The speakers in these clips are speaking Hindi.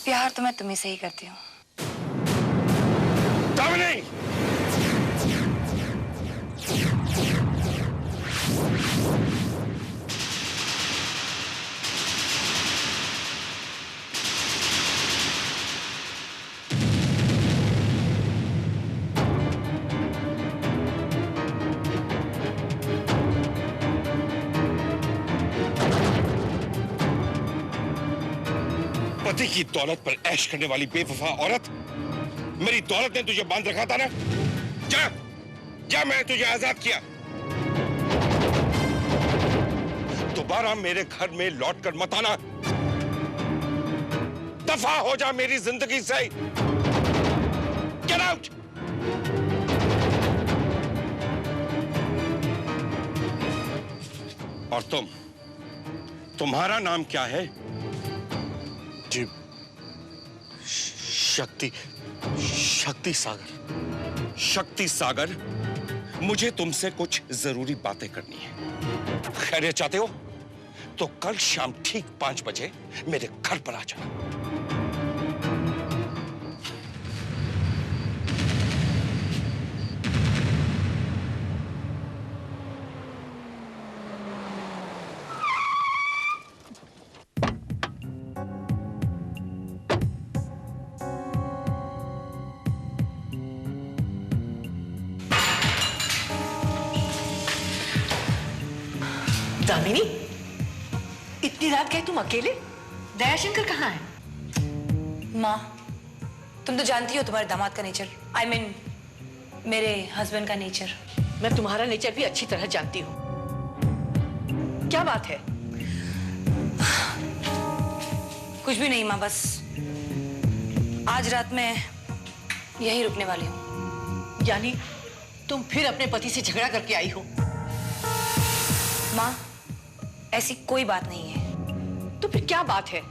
प्यार तो मैं तुम्हें से ही करती हूँ। दामिनी! पति की दौलत पर ऐश करने वाली बेवफा औरत, मेरी दौलत ने तुझे बांध रखा था ना? जा, जा, मैंने तुझे आजाद किया। दोबारा मेरे घर में लौटकर मत आना। दफा हो जा मेरी जिंदगी से। Get out. और तुम्हारा नाम क्या है? जी, शक्ति सागर। शक्ति सागर, मुझे तुमसे कुछ जरूरी बातें करनी है। खैरियत चाहते हो तो कल शाम ठीक 5 बजे मेरे घर पर आ जाना। दामिनी, इतनी रात गए तुम अकेले? दयाशंकर कहाँ है? माँ, तुम तो जानती हो तुम्हारे दामाद का नेचर, I mean, मेरे हस्बैंड का नेचर। मैं तुम्हारा नेचर भी अच्छी तरह जानती हूँ। क्या बात है? कुछ भी नहीं माँ, बस आज रात में यहीं रुकने वाली हूँ। यानी तुम फिर अपने पति से झगड़ा करके आई हो? माँ, ऐसी कोई बात नहीं है। तो फिर क्या बात है?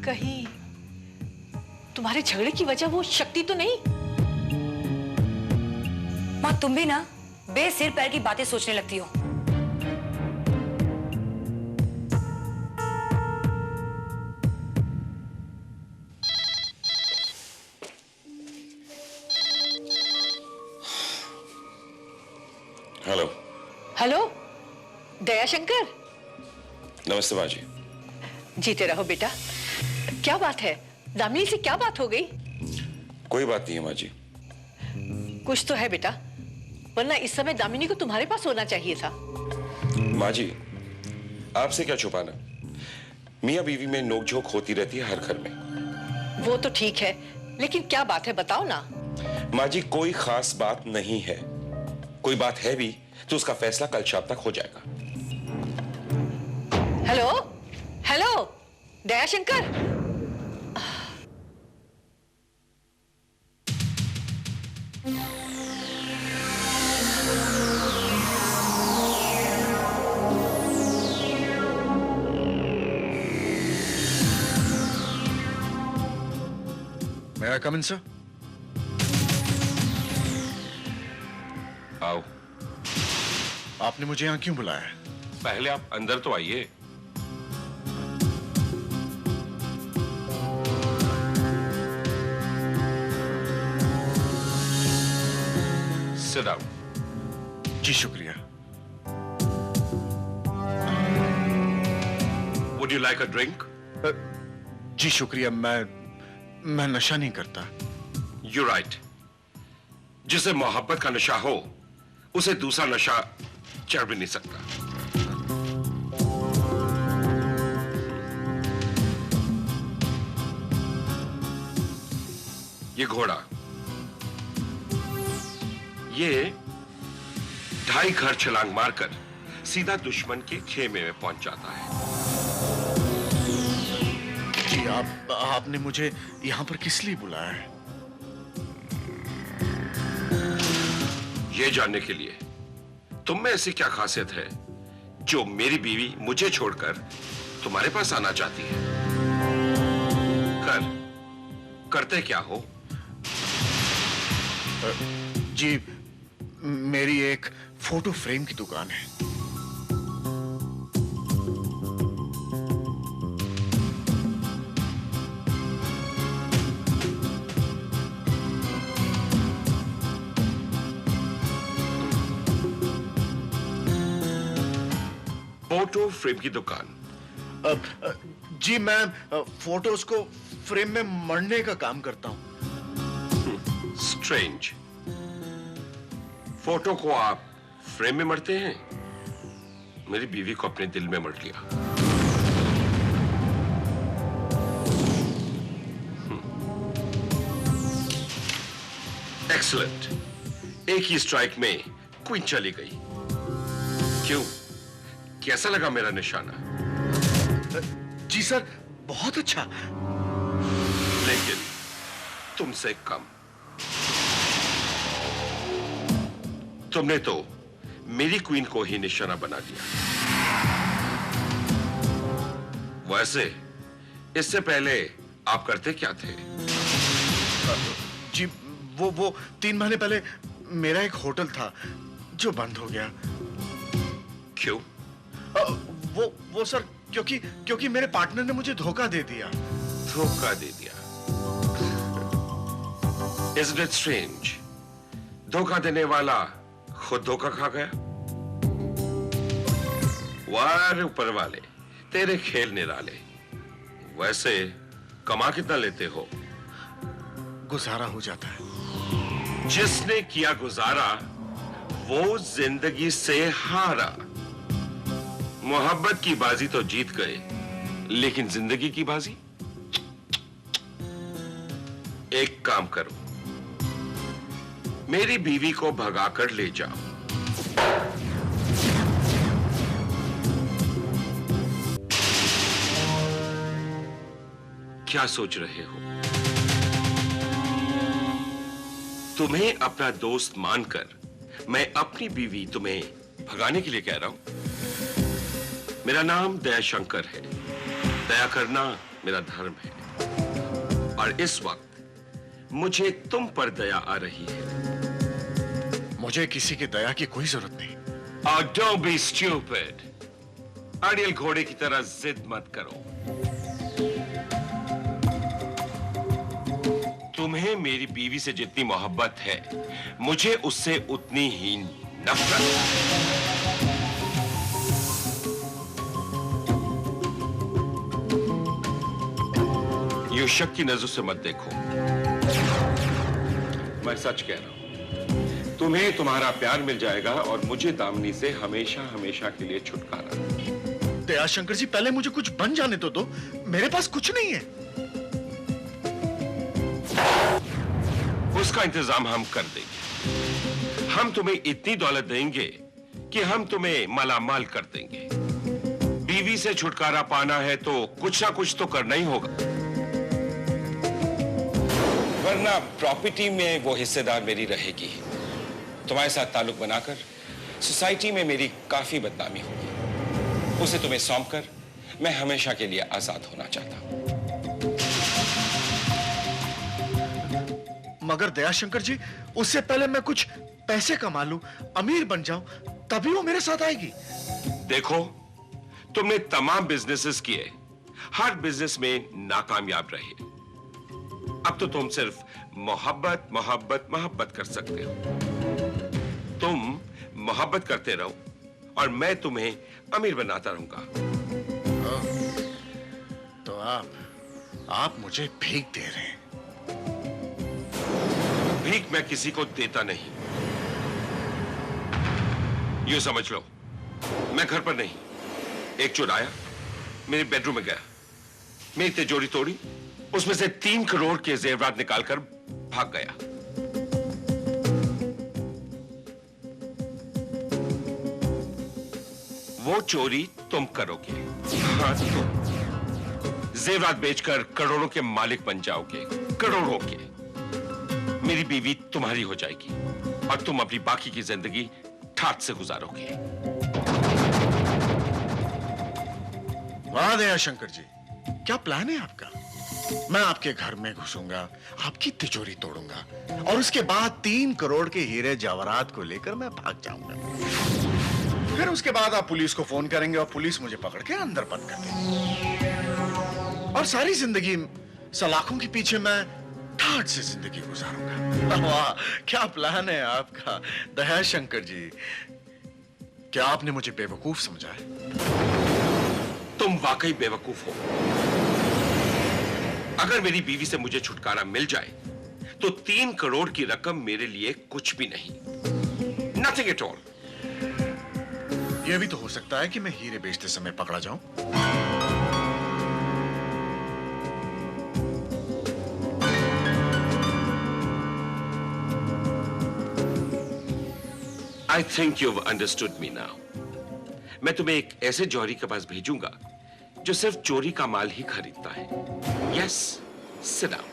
कहीं तुम्हारे झगड़े की वजह वो शक्ति तो नहीं? माँ, तुम भी ना बेसिर पैर की बातें सोचने लगती हो। हेलो। हेलो, दयाशंकर। नमस्ते माँ जी। जीते रहो बेटा। क्या बात है? दामिनी से क्या बात हो गई? कोई बात नहीं है माँ जी। कुछ तो है बेटा, वरना इस समय दामिनी को तुम्हारे पास होना चाहिए था। माँ जी, आपसे क्या छुपाना, मियाँ बीवी में नोकझोंक होती रहती है हर घर में। वो तो ठीक है, लेकिन क्या बात है बताओ ना। माँ जी, कोई खास बात नहीं है। कोई बात है भी तो उसका फैसला कल शाम तक हो जाएगा। Hello, hello, Dayashankar. May I come in, sir? आओ। आपने मुझे यहाँ क्यों बुलाया है? पहले आप अंदर तो आइए। Sit down. जी शुक्रिया। Would you like a drink? जी शुक्रिया, मैं नशा नहीं करता। You're right. जिसे मोहब्बत का नशा हो उसे दूसरा नशा चढ़ भी नहीं सकता। ये घोड़ा ये 2.5 घर छलांग मारकर सीधा दुश्मन के खेमे में पहुंच जाता है। जी, आपने मुझे यहाँ पर किस लिए बुलाया है? ये जानने के लिए तुम में ऐसी क्या खासियत है जो मेरी बीवी मुझे छोड़कर तुम्हारे पास आना चाहती है। करते क्या हो? जी, मेरी एक फोटो फ्रेम की दुकान है। फोटो फ्रेम की दुकान। जी मैं फोटोज को फ्रेम में मढ़ने का काम करता हूं। स्ट्रेंज, फोटो को आप फ्रेम में मढ़ते हैं? मेरी बीवी को अपने दिल में मढ़ लिया। एक्सीलेंट, एक ही स्ट्राइक में क्वीन चली गई। क्यों, कैसा लगा मेरा निशाना? जी सर, बहुत अच्छा। लेकिन तुमसे कम। तुमने तो मेरी क्वीन को ही निशाना बना दिया। वैसे इससे पहले आप करते क्या थे? जी वो 3 महीने पहले मेरा एक होटल था जो बंद हो गया। क्यों? वो सर क्योंकि मेरे पार्टनर ने मुझे धोखा दे दिया। धोखा दे दिया? Isn't it strange? धोखा देने वाला खुद धोखा खा गया। वाह ऊपर वाले, तेरे खेल निराले। वैसे कमा कितना लेते हो? गुजारा हो जाता है। जिसने किया गुजारा वो जिंदगी से हारा। मोहब्बत की बाजी तो जीत गए, लेकिन जिंदगी की बाजी? एक काम करो, मेरी बीवी को भगाकर ले जाओ। क्या सोच रहे हो? तुम्हें अपना दोस्त मानकर मैं अपनी बीवी तुम्हें भगाने के लिए कह रहा हूं। मेरा नाम दयाशंकर है। दया करना मेरा धर्म है, और इस वक्त मुझे तुम पर दया आ रही है। मुझे किसी की दया की कोई जरूरत नहीं। Don't be stupid. अड़ियल घोड़े की तरह जिद मत करो। तुम्हें मेरी बीवी से जितनी मोहब्बत है, मुझे उससे उतनी ही नफरत है। यूं शक की नजर से मत देखो, मैं सच कह रहा हूं। तुम्हें तुम्हारा प्यार मिल जाएगा और मुझे दामिनी से हमेशा हमेशा के लिए छुटकारा। दयाशंकर जी, पहले मुझे कुछ बन जाने तो दो। मेरे पास कुछ नहीं है। उसका इंतजाम हम कर देंगे। हम तुम्हें इतनी दौलत देंगे कि हम तुम्हें मालामाल कर देंगे। बीवी से छुटकारा पाना है तो कुछ ना कुछ तो करना ही होगा, वरना प्रॉपर्टी में वो हिस्सेदार मेरी रहेगी। तुम्हारे साथ ताल्लुक बनाकर सोसाइटी में मेरी काफी बदनामी होगी। उसे तुम्हें सौंपकर मैं हमेशा के लिए आजाद होना चाहता हूं। मगर दयाशंकर जी, उससे पहले मैं कुछ पैसे कमा लूं, अमीर बन जाऊं, तभी वो मेरे साथ आएगी। देखो, तुमने तमाम बिजनेसेस किए, हर बिजनेस में नाकामयाब रहे। अब तो तुम सिर्फ मोहब्बत मोहब्बत मोहब्बत कर सकते हो। तुम मोहब्बत करते रहो और मैं तुम्हें अमीर बनाता रहूंगा। तो आप मुझे भीख दे रहे हैं? भीख मैं किसी को देता नहीं। यूं समझ लो, मैं घर पर नहीं। एक चोर आया, मेरे बेडरूम में गया, मेरी तिजोरी तोड़ी, उसमें से 3 करोड़ के जेवरात निकालकर भाग गया। वो चोरी तुम करोगे। हाँ, तुम जेवरात बेचकर करोड़ों के मालिक बन जाओगे, करोड़ों के। मेरी बीवी तुम्हारी हो जाएगी और तुम अपनी बाकी की जिंदगी ठाठ से गुजारोगे। वाह दयाशंकर जी, क्या प्लान है आपका? मैं आपके घर में घुसूंगा, आपकी तिजोरी तोड़ूंगा और उसके बाद 3 करोड़ के हीरे जवाहरात को लेकर मैं भाग जाऊंगा। फिर उसके बाद आप पुलिस को फोन करेंगे और पुलिस मुझे पकड़ के अंदर बंद कर देगी। और सारी जिंदगी सलाखों के पीछे मैं ठाठ से जिंदगी गुजारूंगा। वाह, क्या प्लान है आपका दयाशंकर जी। क्या आपने मुझे बेवकूफ समझा है? तुम वाकई बेवकूफ हो। अगर मेरी बीवी से मुझे छुटकारा मिल जाए तो 3 करोड़ की रकम मेरे लिए कुछ भी नहीं, नथिंग एट ऑल। यह भी तो हो सकता है कि मैं हीरे बेचते समय पकड़ा जाऊं। I think you've understood me now. मैं तुम्हें एक ऐसे जौहरी के पास भेजूंगा जो सिर्फ चोरी का माल ही खरीदता है। Yes, sit down.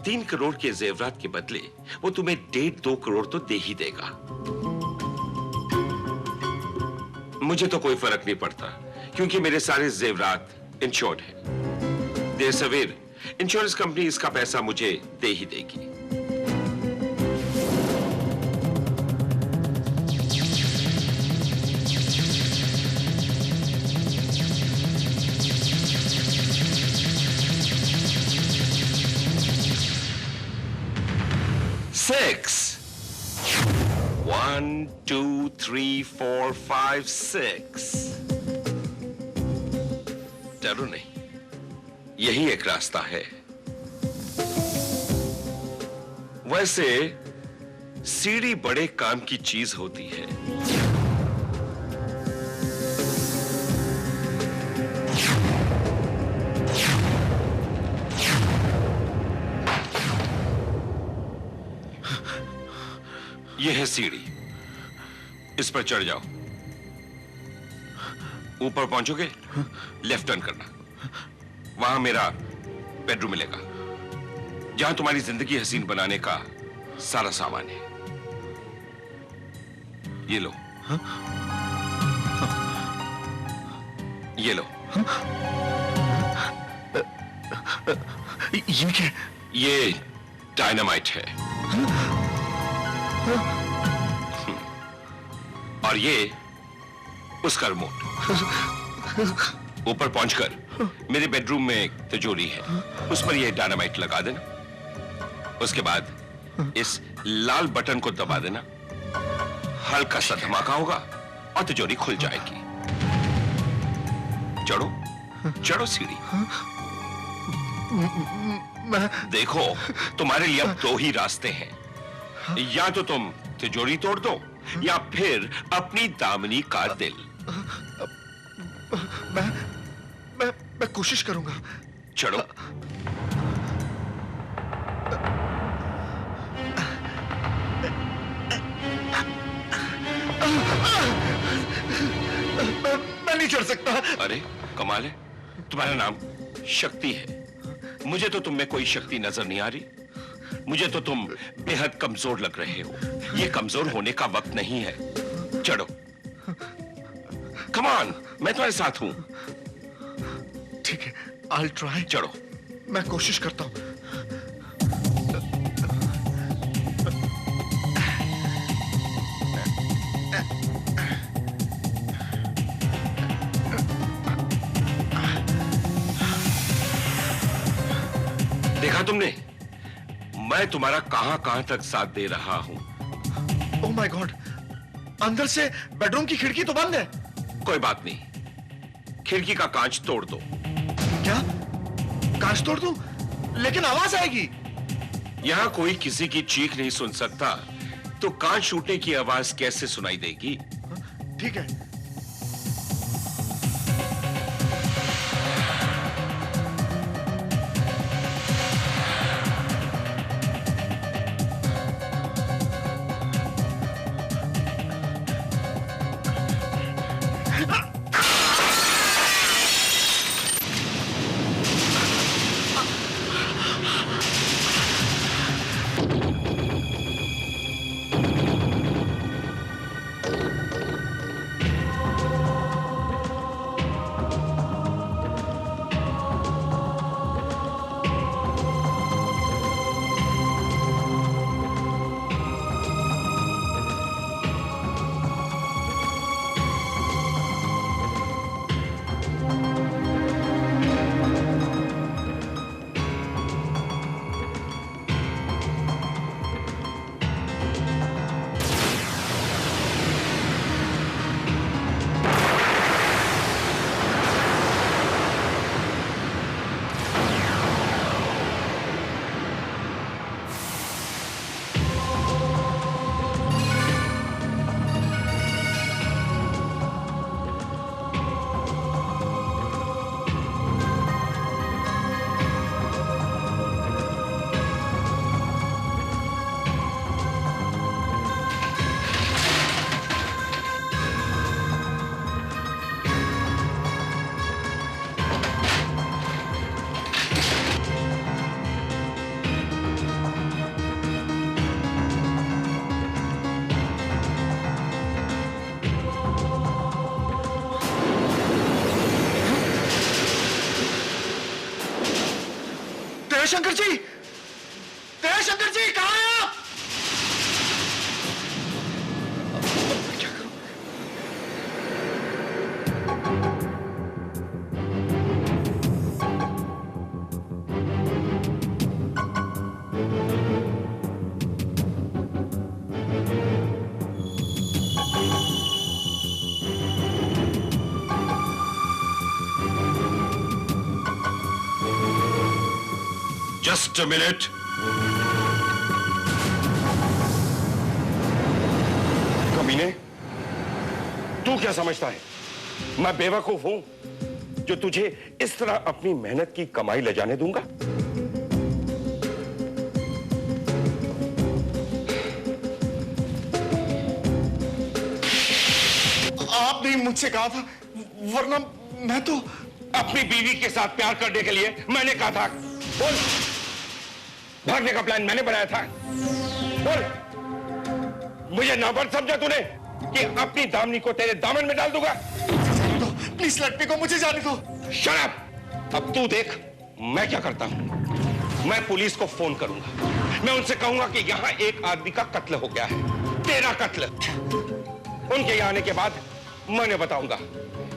3 करोड़ के जेवरात के बदले वो तुम्हें 1.5-2 करोड़ तो दे ही देगा। मुझे तो कोई फर्क नहीं पड़ता क्योंकि मेरे सारे जेवरात इंश्योर्ड हैं। देर सवेर इंश्योरेंस कंपनी इसका पैसा मुझे दे ही देगी। Six. 1, 2, 3, 4, 5, 6. डरो नहीं, यही एक रास्ता है। वैसे सीढ़ी बड़े काम की चीज होती है। यह है सीढ़ी, इस पर चढ़ जाओ। ऊपर पहुंचोगे, लेफ्ट टर्न करना। वहां मेरा बेडरूम मिलेगा जहां तुम्हारी जिंदगी हसीन बनाने का सारा सामान है। ये लो, ये लो। ये क्या? ये डायनामाइट है और ये उसका रिमोट। ऊपर पहुंचकर मेरे बेडरूम में एक तिजोरी है, उस पर ये डायनामाइट लगा देना। उसके बाद इस लाल बटन को दबा देना, हल्का सा धमाका होगा और तिजोरी खुल जाएगी। चढ़ो, चढ़ो सीढ़ी। देखो, तुम्हारे लिए अब 2 ही रास्ते हैं। या तो तुम तिजोरी तोड़ दो या फिर अपनी दामनी का दिल। मैं कोशिश करूंगा। चढ़ो। मैं नहीं चढ़ सकता। अरे कमाल है, तुम्हारा नाम शक्ति है। मुझे तो तुम में कोई शक्ति नजर नहीं आ रही। मुझे तो तुम बेहद कमजोर लग रहे हो। ये कमजोर होने का वक्त नहीं है। चढ़ो, कम ऑन, मैं तुम्हारे साथ हूं। ठीक है, I'll try। चढ़ो। मैं कोशिश करता हूं। देखा तुमने, मैं तुम्हारा कहां कहां तक साथ दे रहा हूं। ओह माय गॉड, अंदर से बेडरूम की खिड़की तो बंद है। कोई बात नहीं, खिड़की का कांच तोड़ दो। क्या? कांच तोड़ दूं? लेकिन आवाज आएगी। यहां कोई किसी की चीख नहीं सुन सकता, तो कांच टूटने की आवाज कैसे सुनाई देगी? ठीक है। दयाशंकर जी, दयाशंकर जी, कहाँ हैं आप? क्या करूं? Just a minute. कमीने, तू क्या समझता है मैं बेवकूफ हूं जो तुझे इस तरह अपनी मेहनत की कमाई ले जाने दूंगा? आपने मुझसे कहा था, वरना मैं तो अपनी बीवी के साथ प्यार करने के लिए मैंने कहा था। बोल, भागने का प्लान मैंने बनाया था। बोल, मुझे नाबर्द समझा तूने कि अपनी दामनी को तेरे दामन में डाल दूंगा? तो प्लीज लड़के को मुझे जाने दो। Shut up. अब तू देख मैं क्या करता हूं। मैं पुलिस को फोन करूंगा। मैं उनसे कहूंगा कि यहां एक आदमी का कत्ल हो गया है, तेरा कत्ल। उनके यहाँ आने के बाद मैंने बताऊंगा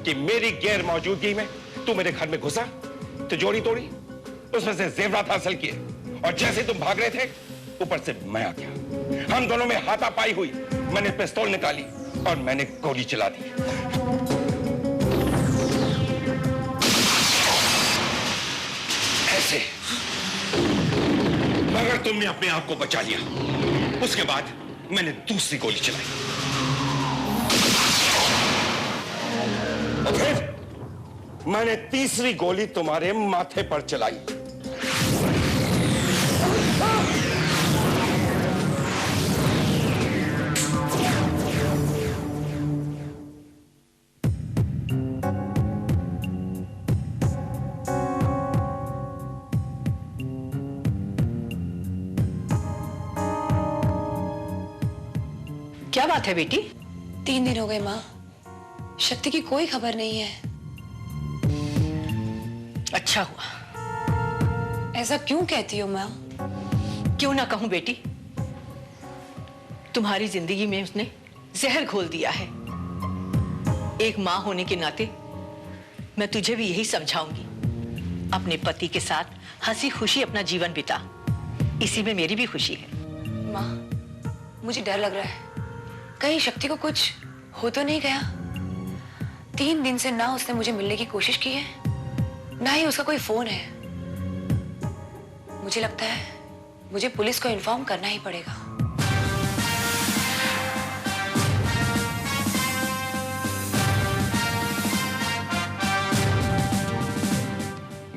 कि मेरी गैर मौजूदगी में तू मेरे घर में घुसा, तिजोरी तोड़ी, उसमें से जेवरात हासिल किए, और जैसे तुम भाग रहे थे ऊपर से मैं आ गया। हम दोनों में हाथापाई हुई। मैंने पिस्तौल निकाली और मैंने गोली चला दी। ऐसे। मगर तुमने अपने आप को बचा लिया। उसके बाद मैंने दूसरी गोली चलाई और फिर मैंने तीसरी गोली तुम्हारे माथे पर चलाई। क्या बात है बेटी? 3 दिन हो गए माँ, शक्ति की कोई खबर नहीं है। अच्छा हुआ। ऐसा क्यों कहती हो माँ? क्यों ना कहूं बेटी, तुम्हारी जिंदगी में उसने जहर घोल दिया है। एक मां होने के नाते मैं तुझे भी यही समझाऊंगी, अपने पति के साथ हंसी खुशी अपना जीवन बिता। इसी में मेरी भी खुशी है। माँ, मुझे डर लग रहा है, कहीं शक्ति को कुछ हो तो नहीं गया? 3 दिन से ना उसने मुझे मिलने की कोशिश की है, ना ही उसका कोई फोन है। मुझे लगता है मुझे पुलिस को इन्फॉर्म करना ही पड़ेगा।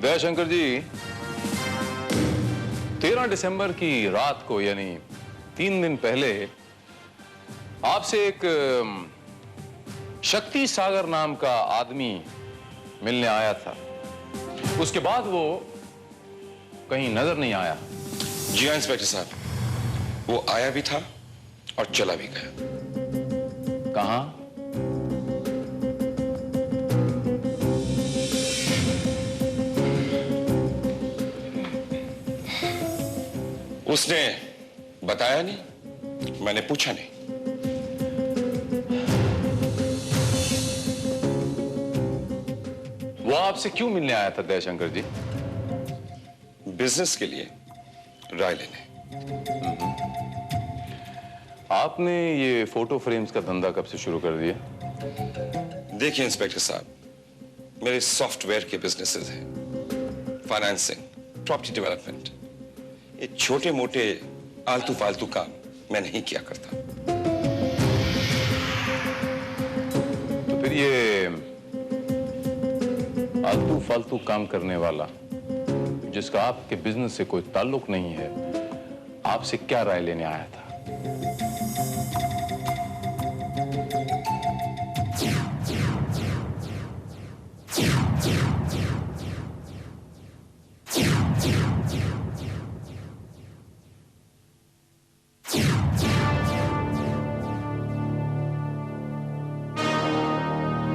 दयाशंकर जी, 13 दिसंबर की रात को, यानी 3 दिन पहले, आपसे एक शक्ति सागर नाम का आदमी मिलने आया था। उसके बाद वो कहीं नजर नहीं आया। जी हाँ इंस्पेक्टर साहब, वो आया भी था और चला भी गया। कहां? उसने बताया नहीं, मैंने पूछा नहीं। वो आपसे क्यों मिलने आया था दयाशंकर जी? बिजनेस के लिए राय लेने। आपने ये फोटो फ्रेम्स का धंधा कब से शुरू कर दिया? देखिए इंस्पेक्टर साहब, मेरे सॉफ्टवेयर के बिजनेसेस हैं, फाइनेंसिंग, प्रॉपर्टी डेवलपमेंट। ये छोटे मोटे आलतू फालतू काम मैं नहीं किया करता। तो फिर ये आलतू फालतू काम करने वाला, जिसका आपके बिजनेस से कोई ताल्लुक नहीं है, आपसे क्या राय लेने आया था?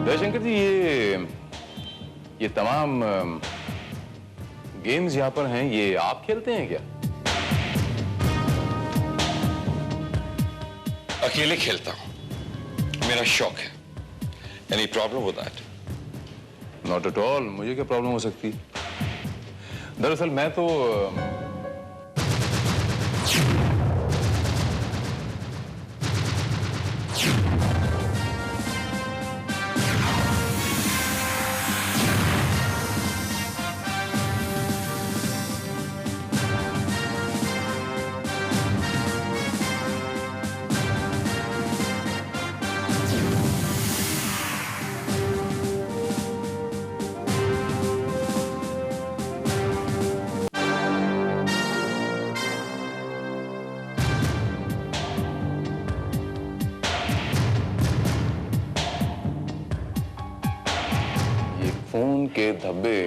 दयाशंकर जी, ये तमाम गेम्स यहाँ पर हैं, ये आप खेलते हैं क्या? अकेले खेलता हूं, मेरा शौक है। Any problem with that? Not at all, मुझे क्या प्रॉब्लम हो सकती? दरअसल मैं तो फोन के धब्बे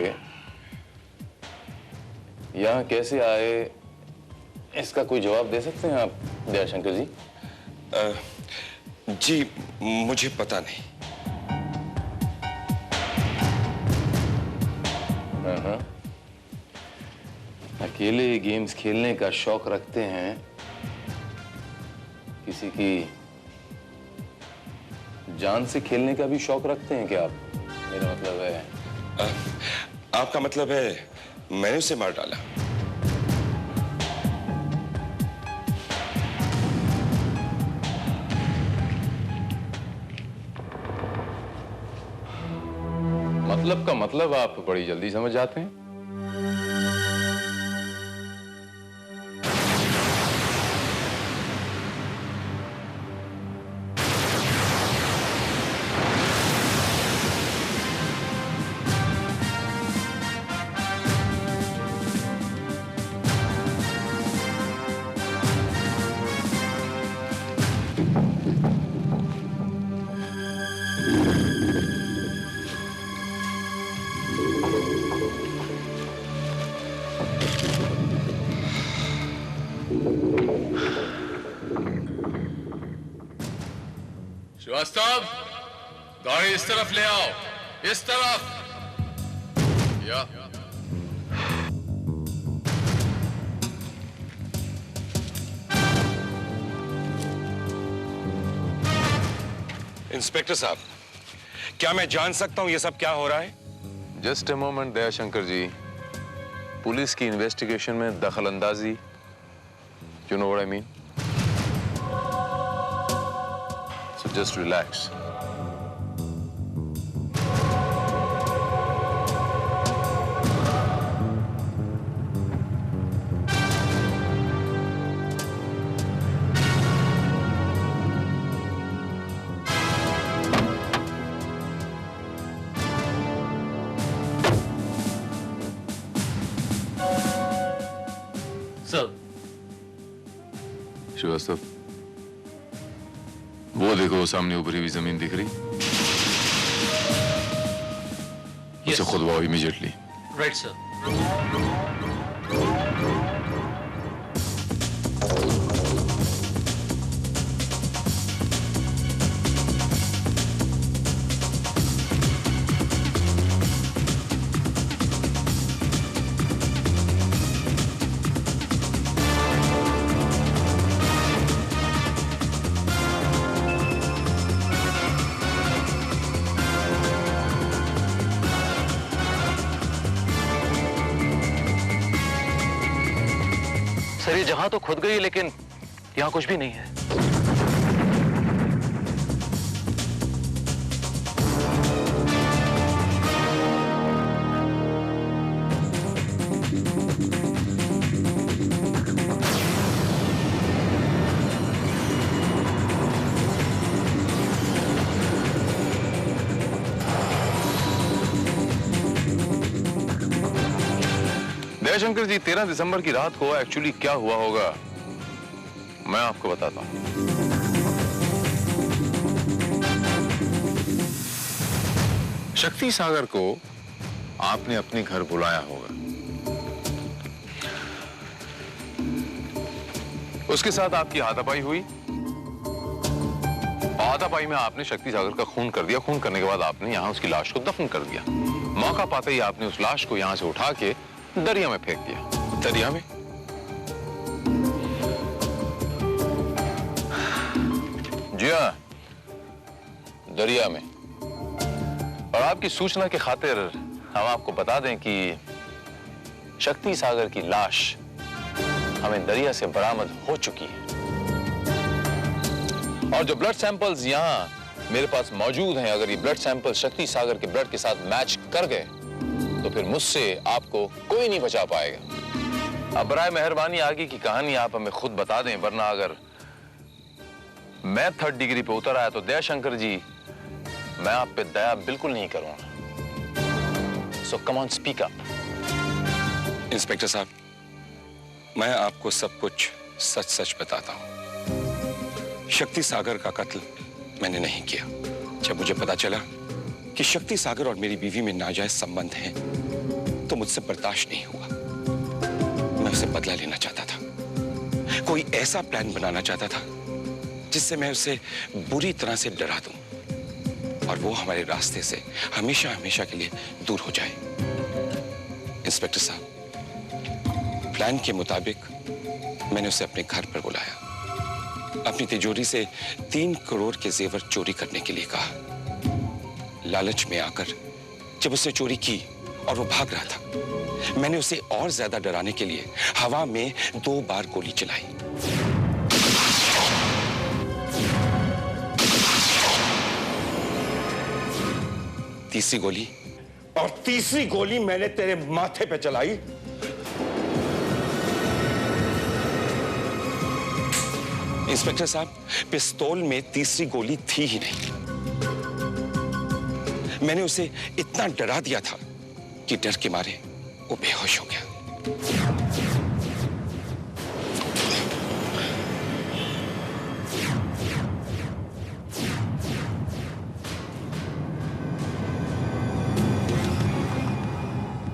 यहाँ कैसे आए, इसका कोई जवाब दे सकते हैं आप दयाशंकर जी? जी मुझे पता नहीं। हाँ, अकेले गेम्स खेलने का शौक रखते हैं, किसी की जान से खेलने का भी शौक रखते हैं क्या आप? मेरा मतलब है आपका मतलब है मैंने उसे मार डाला? मतलब का मतलब आप बड़ी जल्दी समझ जाते हैं। श्रीवास्तव, गाड़ी इस तरफ ले आओ, इस तरफ। या इंस्पेक्टर साहब, क्या मैं जान सकता हूं ये सब क्या हो रहा है? Just a moment Dayashankar ji, police की इन्वेस्टिगेशन में दखल अंदाजी, you know what I mean, so just relax. Srivastava, वो देखो सामने उभरी हुई जमीन दिख रही, उसे खुदवाओ इमीडिएटली। Right sir. सर ये जगह तो खुद गई, लेकिन यहाँ कुछ भी नहीं है। दयाशंकर जी, 13 दिसंबर की रात को एक्चुअली क्या हुआ होगा मैं आपको बताता हूं। शक्ति सागर को आपने अपने घर बुलाया होगा, उसके साथ आपकी हाथापाई हुई। हाथापाई में आपने शक्ति सागर का खून कर दिया। खून करने के बाद आपने यहां उसकी लाश को दफन कर दिया। मौका पाते ही आपने उस लाश को यहां से उठा के दरिया में फेंक दिया। दरिया में? जी हाँ, दरिया में। और आपकी सूचना की खातिर हम आपको बता दें कि शक्ति सागर की लाश हमें दरिया से बरामद हो चुकी है। और जो ब्लड सैंपल्स यहाँ मेरे पास मौजूद हैं, अगर ये ब्लड सैंपल शक्ति सागर के ब्लड के साथ मैच कर गए तो फिर मुझसे आपको कोई नहीं बचा पाएगा। अब बराए मेहरबानी आगे की कहानी आप हमें खुद बता दें, वरना अगर मैं 3rd डिग्री पे उतर आया तो दयाशंकर जी, मैं आप पे दया बिल्कुल नहीं करूंगा। So come on, speak up. Inspector साहब, मैं आपको सब कुछ सच सच बताता हूं। शक्ति सागर का कत्ल मैंने नहीं किया। जब मुझे पता चला कि शक्ति सागर और मेरी बीवी में नाजायज संबंध हैं, तो मुझसे बर्दाश्त नहीं हुआ। मैं उसे बदला लेना चाहता था। कोई ऐसा प्लान बनाना चाहता था जिससे मैं उसे बुरी तरह से डरा दूं और वो हमारे रास्ते से हमेशा हमेशा के लिए दूर हो जाए। इंस्पेक्टर साहब, प्लान के मुताबिक मैंने उसे अपने घर पर बुलाया, अपनी तिजोरी से 3 करोड़ के जेवर चोरी करने के लिए कहा। लालच में आकर जब उसने चोरी की और वो भाग रहा था, मैंने उसे और ज्यादा डराने के लिए हवा में 2 बार गोली चलाई। तीसरी गोली और तीसरी गोली मैंने तेरे माथे पे चलाई। इंस्पेक्टर साहब, पिस्तौल में तीसरी गोली थी ही नहीं। मैंने उसे इतना डरा दिया था कि डर के मारे वो बेहोश हो गया।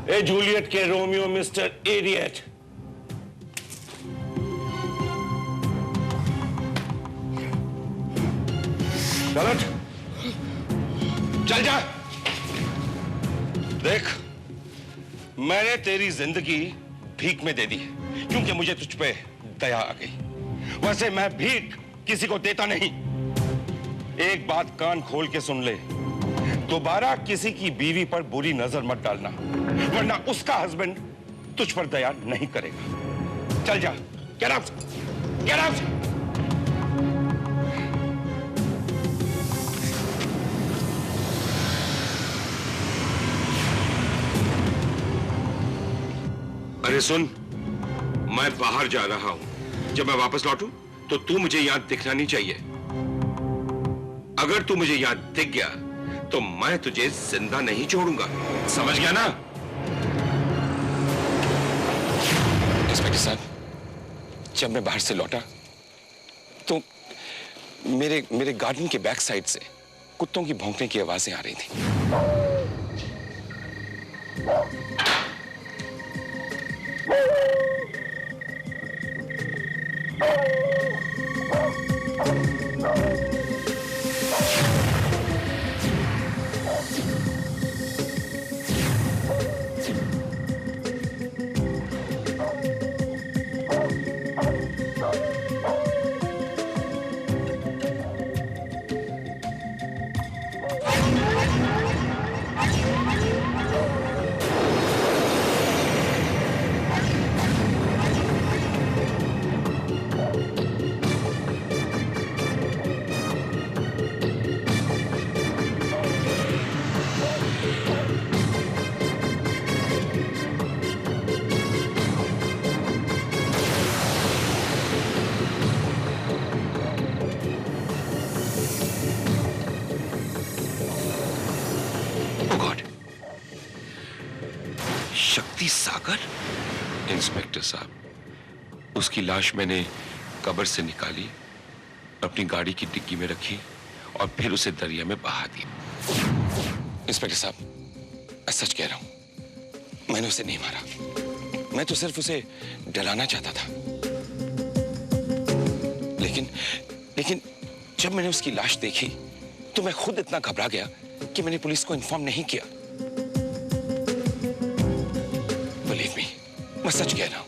ए जूलियट के रोमियो, मिस्टर इडियट, चल जा। देख, मैंने तेरी जिंदगी भीख में दे दी है क्योंकि मुझे तुझ पे दया आ गई। वैसे मैं भीख किसी को देता नहीं। एक बात कान खोल के सुन ले, दोबारा किसी की बीवी पर बुरी नजर मत डालना, वरना उसका हस्बैंड तुझ पर दया नहीं करेगा। चल जा। Get out, get out. अरे सुन, मैं बाहर जा रहा हूं। जब मैं वापस लौटूं तो तू मुझे यहां दिखना नहीं चाहिए। अगर तू मुझे यहां दिख गया तो मैं तुझे जिंदा नहीं छोड़ूंगा, समझ गया ना? इंस्पेक्टर साहब, जब मैं बाहर से लौटा तो मेरे गार्डन के बैक साइड से कुत्तों की भौंकने की आवाजें आ रही थी। शक्ति सागर? इंस्पेक्टर साहब, उसकी लाश मैंने कब्र से निकाली, अपनी गाड़ी की डिग्गी में रखी और फिर उसे दरिया में बहा दी। इंस्पेक्टर साहब, मैं सच कह रहा हूं, मैंने उसे नहीं मारा। मैं तो सिर्फ उसे डराना चाहता था। लेकिन जब मैंने उसकी लाश देखी तो मैं खुद इतना घबरा गया कि मैंने पुलिस को इन्फॉर्म नहीं किया। बिलीव मी, मैं सच कह रहा हूं।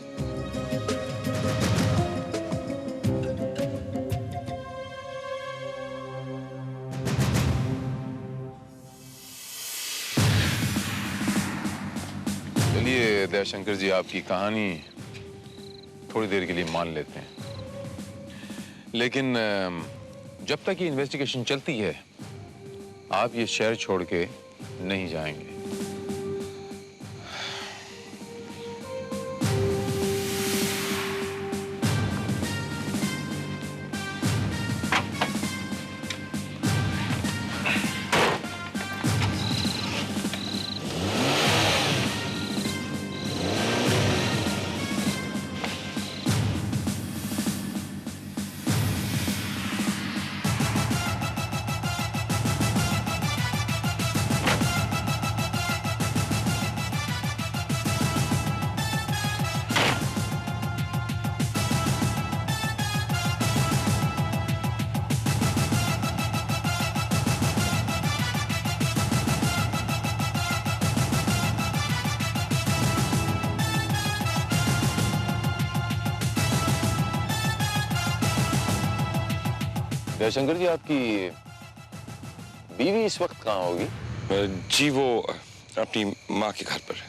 चलिए दयाशंकर जी, आपकी कहानी थोड़ी देर के लिए मान लेते हैं, लेकिन जब तक ये इन्वेस्टिगेशन चलती है आप ये शहर छोड़ के नहीं जाएंगे। दयाशंकर जी, आपकी बीवी इस वक्त कहाँ होगी? जी वो अपनी माँ के घर पर है।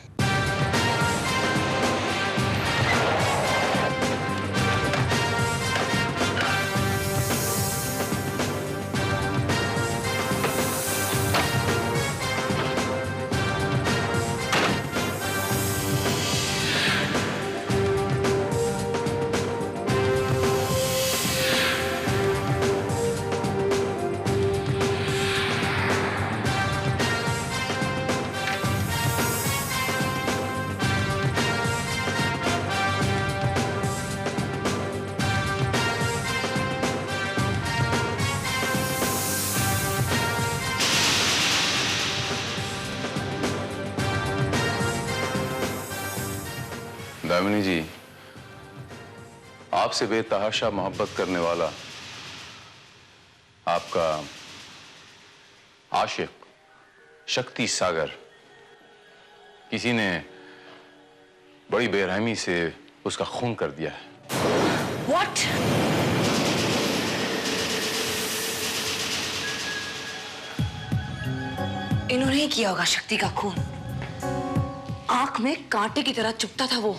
दामिनी जी, आपसे बेतहाशा मोहब्बत करने वाला आपका आशिक शक्ति सागर, किसी ने बड़ी बेरहमी से उसका खून कर दिया है। What? इन्होंने ही किया होगा शक्ति का खून। आंख में कांटे की तरह चुभता था वो।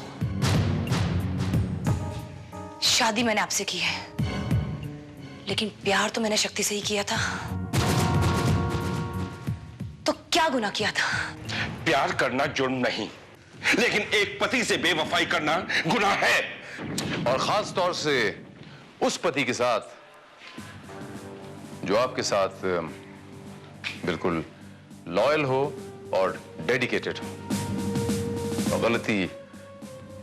शादी मैंने आपसे की है, लेकिन प्यार तो मैंने शक्ति से ही किया था। तो क्या गुनाह किया था? प्यार करना जुर्म नहीं, लेकिन एक पति से बेवफाई करना गुनाह है। और खास तौर से उस पति के साथ जो आपके साथ बिल्कुल लॉयल हो और डेडिकेटेड हो। और गलती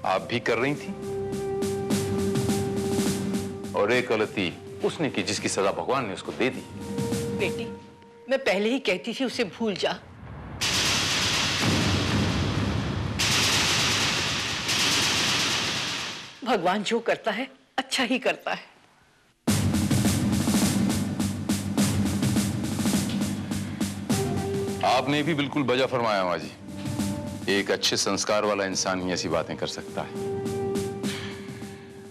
आप भी कर रही थी और एक गलती उसने की जिसकी सजा भगवान ने उसको दे दी। बेटी, मैं पहले ही कहती थी उसे भूल जा। भगवान जो करता है अच्छा ही करता है। आपने भी बिल्कुल बजा फरमाया माँ जी। एक अच्छे संस्कार वाला इंसान ही ऐसी बातें कर सकता है।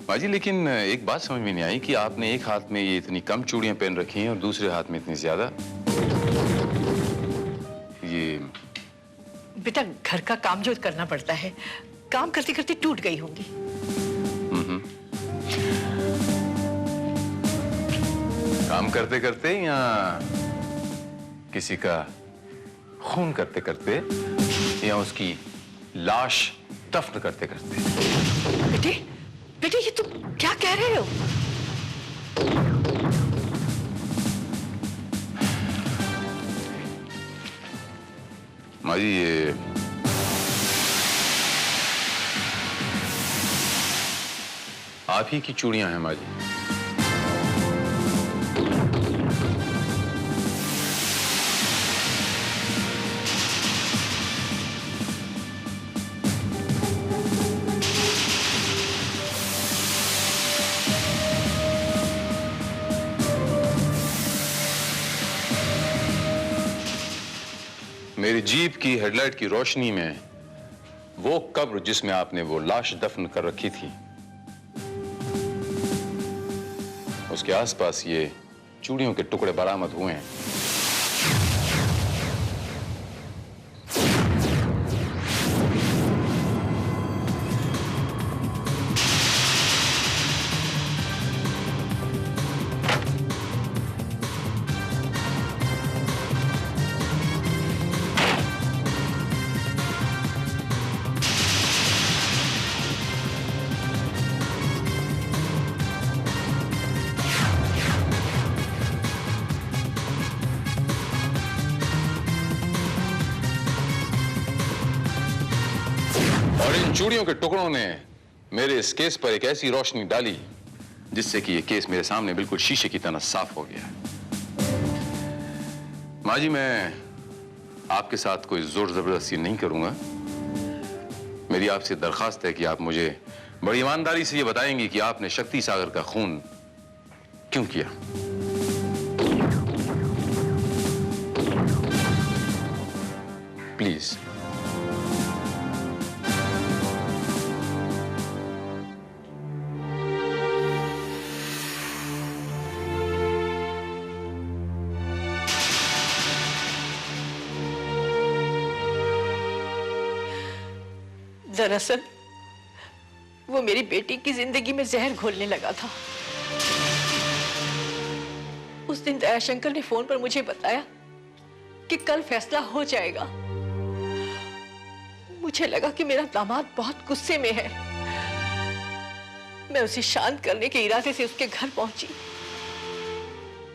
माँ जी, लेकिन एक बात समझ में नहीं आई कि आपने एक हाथ में ये इतनी कम चूड़ियां पहन रखी हैं और दूसरे हाथ में इतनी ज्यादा। ये बेटा, घर का काम जो करना पड़ता है, काम करते करते टूट गई होंगी। काम करते करते या किसी का खून करते करते या उसकी लाश दफन करते करते? बेटे, बेटे, ये तुम क्या कह रहे हो? माँ जी, ये आप ही की चूड़ियां हैं माँ जी। मेरी जीप की हेडलाइट की रोशनी में वो कब्र जिसमें आपने वो लाश दफन कर रखी थी, उसके आसपास ये चूड़ियों के टुकड़े बरामद हुए हैं। और इन चूड़ियों के टुकड़ों ने मेरे इस केस पर एक ऐसी रोशनी डाली जिससे कि ये केस मेरे सामने बिल्कुल शीशे की तरह साफ हो गया। माँ जी, मैं आपके साथ कोई जोर जबरदस्ती नहीं करूंगा। मेरी आपसे दरखास्त है कि आप मुझे बड़ी ईमानदारी से ये बताएंगे कि आपने शक्ति सागर का खून क्यों किया। प्लीज। दरअसल वो मेरी बेटी की जिंदगी में जहर घोलने लगा था। उस दिन दयाशंकर ने फोन पर मुझे बताया कि कल फैसला हो जाएगा। मुझे लगा कि मेरा दामाद बहुत गुस्से में है। मैं उसे शांत करने के इरादे से उसके घर पहुंची।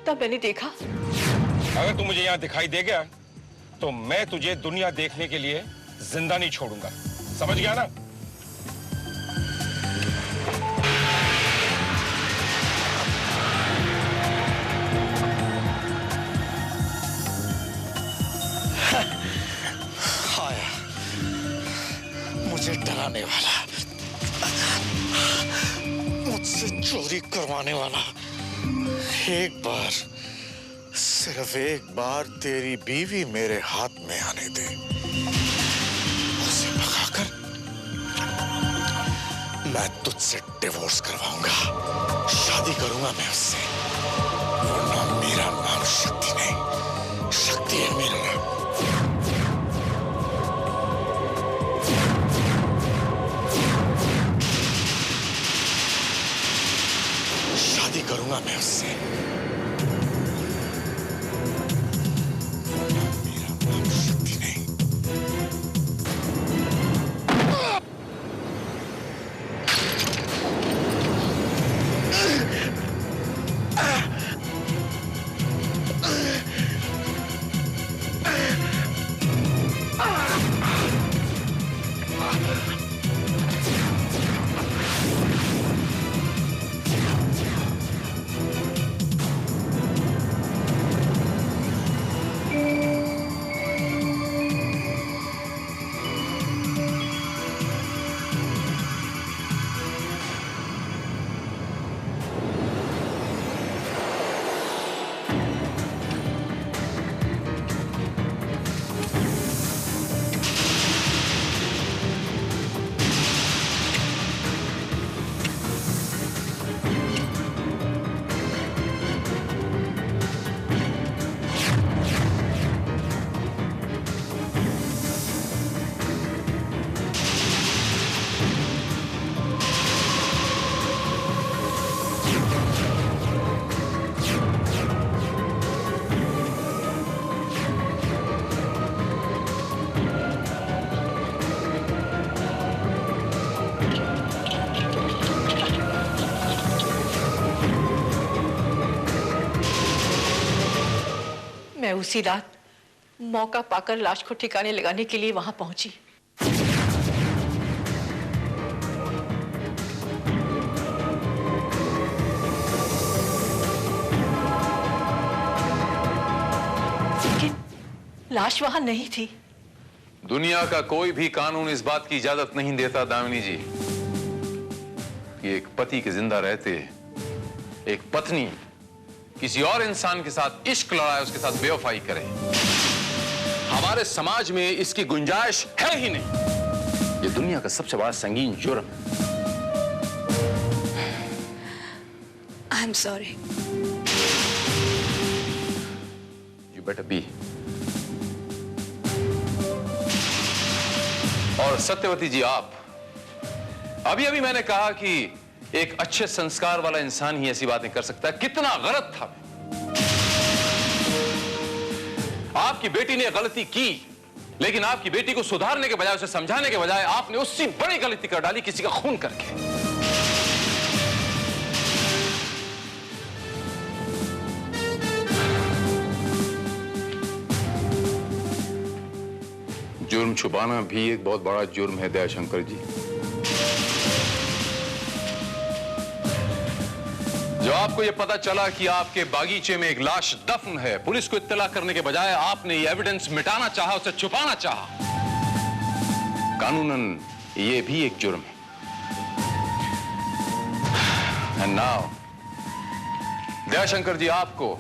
तब मैंने देखा, अगर तू मुझे यहाँ दिखाई दे गया तो मैं तुझे दुनिया देखने के लिए जिंदा नहीं छोड़ूंगा, समझ गया ना? आया मुझे डराने वाला, मुझसे चोरी करवाने वाला। एक बार, सिर्फ एक बार तेरी बीवी मेरे हाथ में आने दे। उसे भगाकर मैं तुझसे डिवोर्स करवाऊंगा, शादी करूंगा मैं उससे। वरना मेरा नाम शक्ति नहीं, शक्ति है मेरा नाम। शादी करूंगा मैं उससे। मेरा नाम शक्ति नहीं। मैं उसी रात मौका पाकर लाश को ठिकाने लगाने के लिए वहां पहुंची। लेकिन लाश वहां नहीं थी। दुनिया का कोई भी कानून इस बात की इजाजत नहीं देता दामिनी जी कि एक पति के जिंदा रहते एक पत्नी किसी और इंसान के साथ इश्क लड़ाए, उसके साथ बेवफाई करे। हमारे समाज में इसकी गुंजाइश है ही नहीं। ये दुनिया का सबसे बड़ा संगीन जुर्म है। I am sorry. You better be. और सत्यवती जी, आप अभी अभी मैंने कहा कि एक अच्छे संस्कार वाला इंसान ही ऐसी बातें कर सकता है। कितना गलत था। आपकी बेटी ने गलती की, लेकिन आपकी बेटी को सुधारने के बजाय, उसे समझाने के बजाय आपने उससे बड़ी गलती कर डाली, किसी का खून करके। जुर्म छुपाना भी एक बहुत बड़ा जुर्म है दयाशंकर जी। जो आपको यह पता चला कि आपके बागीचे में एक लाश दफन है, पुलिस को इत्तला करने के बजाय आपने ये एविडेंस मिटाना चाहा, उसे छुपाना चाहा। कानूनन ये भी एक जुर्म है। एंड नाउ दयाशंकर जी, आपको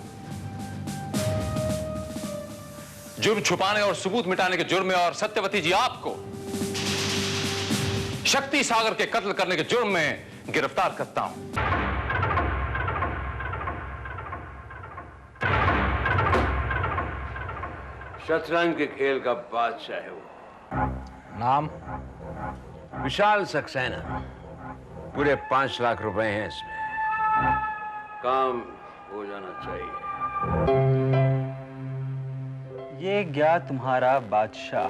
जुर्म छुपाने और सबूत मिटाने के जुर्म में, और सत्यवती जी आपको शक्ति सागर के कत्ल करने के जुर्म में गिरफ्तार करता हूं। शतरंज के खेल का बादशाह है वो। नाम? विशाल सक्सेना। पूरे 5 लाख रुपए हैं इसमें। काम हो जाना चाहिए। ये गया तुम्हारा बादशाह।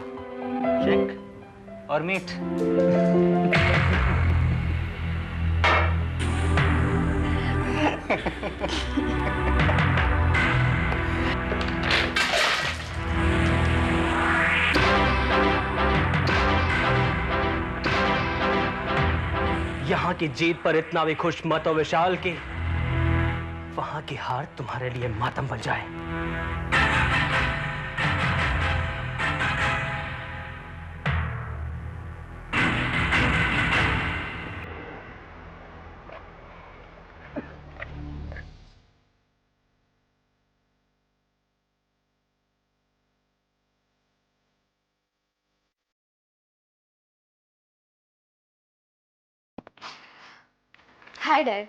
चेक और मीट। यहाँ की जीत पर इतना भी खुश मत हो विशाल की वहां की हार तुम्हारे लिए मातम बन जाए। Hi dad.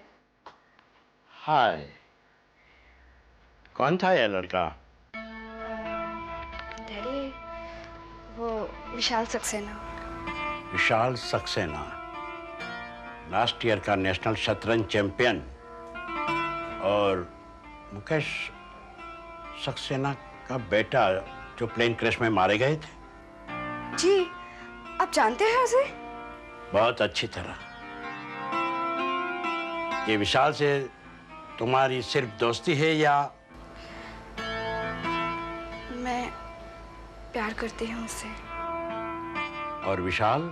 हाय। कौन था यह लड़का? डैडी, वो विशाल सक्सेना। विशाल सक्सेना, लास्ट ईयर का नेशनल शतरंज चैंपियन, और मुकेश सक्सेना का बेटा जो प्लेन क्रैश में मारे गए थे। जी, आप जानते हैं उसे? बहुत अच्छी तरह। ये विशाल से तुम्हारी सिर्फ दोस्ती है या? मैं प्यार करती हूँ उससे। और विशाल?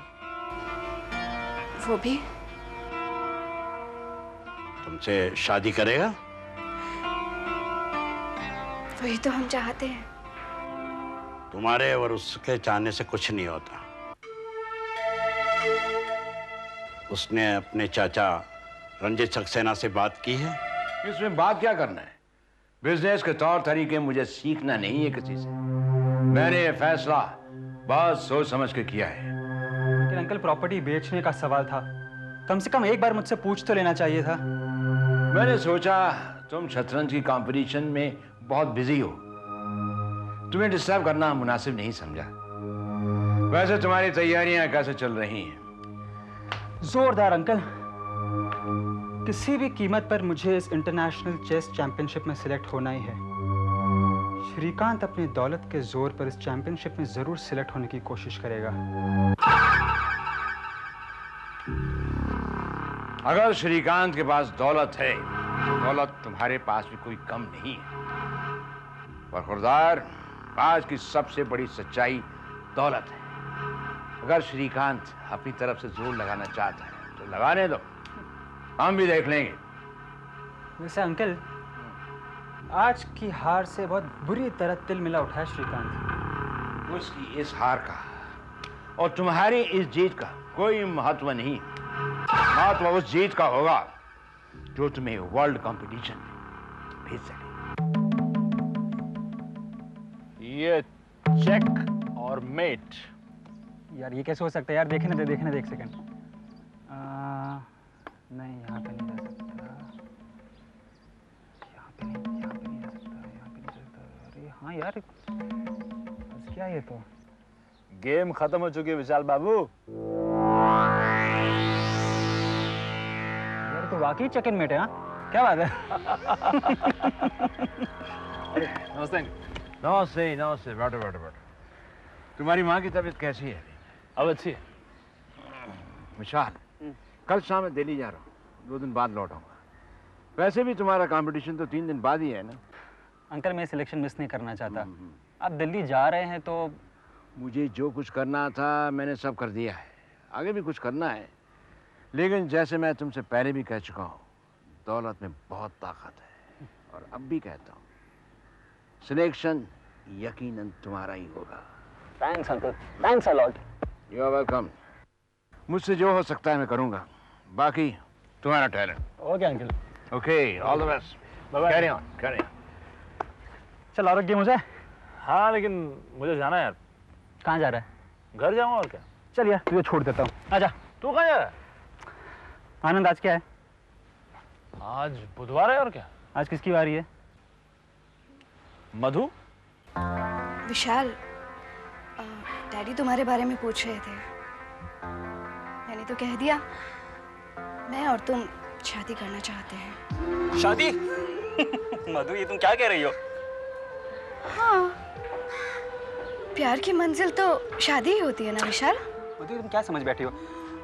वो भी। तुमसे शादी करेगा? वही तो हम चाहते हैं। तुम्हारे और उसके चाहने से कुछ नहीं होता। उसने अपने चाचा रंजीत सक्सेना से बात की है? इसमें बात क्या करना है? बिजनेस के तौर तरीके मुझे सीखना नहीं है किसी से। मैंने ये फैसला बहुत सोच समझ के किया है। लेकिन अंकल, प्रॉपर्टी बेचने का सवाल था, कम से कम एक बार मुझसे पूछ तो लेना चाहिए था। मैंने सोचा तुम शतरंज की कंपटीशन में बहुत बिजी हो, तुम्हें डिस्टर्ब करना मुनासिब नहीं समझा। वैसे तुम्हारी तैयारियां कैसे चल रही हैं? जोरदार अंकल। किसी भी कीमत पर मुझे इस इंटरनेशनल चेस चैंपियनशिप में सिलेक्ट होना ही है। श्रीकांत अपनी दौलत के जोर पर इस चैंपियनशिप में जरूर सिलेक्ट होने की कोशिश करेगा। अगर श्रीकांत के पास दौलत है, दौलत तुम्हारे पास भी कोई कम नहीं है। पर खुरदार, आज की सबसे बड़ी सच्चाई दौलत है। अगर श्रीकांत अपनी तरफ से जोर लगाना चाहता है तो लगाने दो, हम भी देख लेंगे। वैसे अंकल, आज की हार से बहुत बुरी तरह तिल मिला उठा है श्रीकांत। उसकी इस हार का और तुम्हारी इस जीत का कोई महत्व नहीं। महत्व उस जीत का होगा जो तुम्हें वर्ल्ड कंपटीशन में भेज सके। ये चेक और मेट यार ये कैसे हो सकता है यार, देखने दे एक सेकंड। नहीं यहाँ पे नहीं जा सकता, यहाँ पे नहीं जा सकता। अरे हाँ यार, बस क्या ये तो गेम खत्म हो चुकी है विशाल बाबू। यार तो वाकई चिकन मेट है। हाँ क्या बात है। नमस्ते नमस्ते नमस्ते, बैठो बैठो बैठो। तुम्हारी माँ की तबीयत कैसी है? अब अच्छी है। विशाल, कल शाम मैं दिल्ली जा रहा हूँ, 2 दिन बाद लौट आऊंगा। वैसे भी तुम्हारा कंपटीशन तो 3 दिन बाद ही है ना? अंकल मैं सिलेक्शन मिस नहीं करना चाहता। आप दिल्ली जा रहे हैं तो मुझे जो कुछ करना था मैंने सब कर दिया है, आगे भी कुछ करना है। लेकिन जैसे मैं तुमसे पहले भी कह चुका हूँ, दौलत में बहुत ताकत है, और अब भी कहता हूँ, सिलेक्शन यकीनन तुम्हारा ही होगा। Thanks uncle, thanks a lot. You are welcome. मुझसे जो हो सकता है मैं करूँगा, बाकी तुम्हारा talent. Okay uncle. Okay, all the best. Carry on, carry on. चल और गेम हो जाए। हाँ लेकिन मुझे जाना है यार। कहाँ जा रहा है? घर जाऊंगा और क्या। चल यार तुझे छोड़ देता हूँ, आजा। तू कहाँ जा रहा है? आनंद आज क्या है? आज बुधवार है और क्या। आज किसकी बारी है? मधु। विशाल, डैडी तुम्हारे बारे में पूछ रहे थे। मैंने तो कह दिया, मैं और तुम शादी करना चाहते हैं। शादी? मधु ये तुम क्या कह रही हो? हाँ, प्यार की मंजिल तो शादी ही होती है ना विशाल। मधु तुम क्या समझ बैठी हो?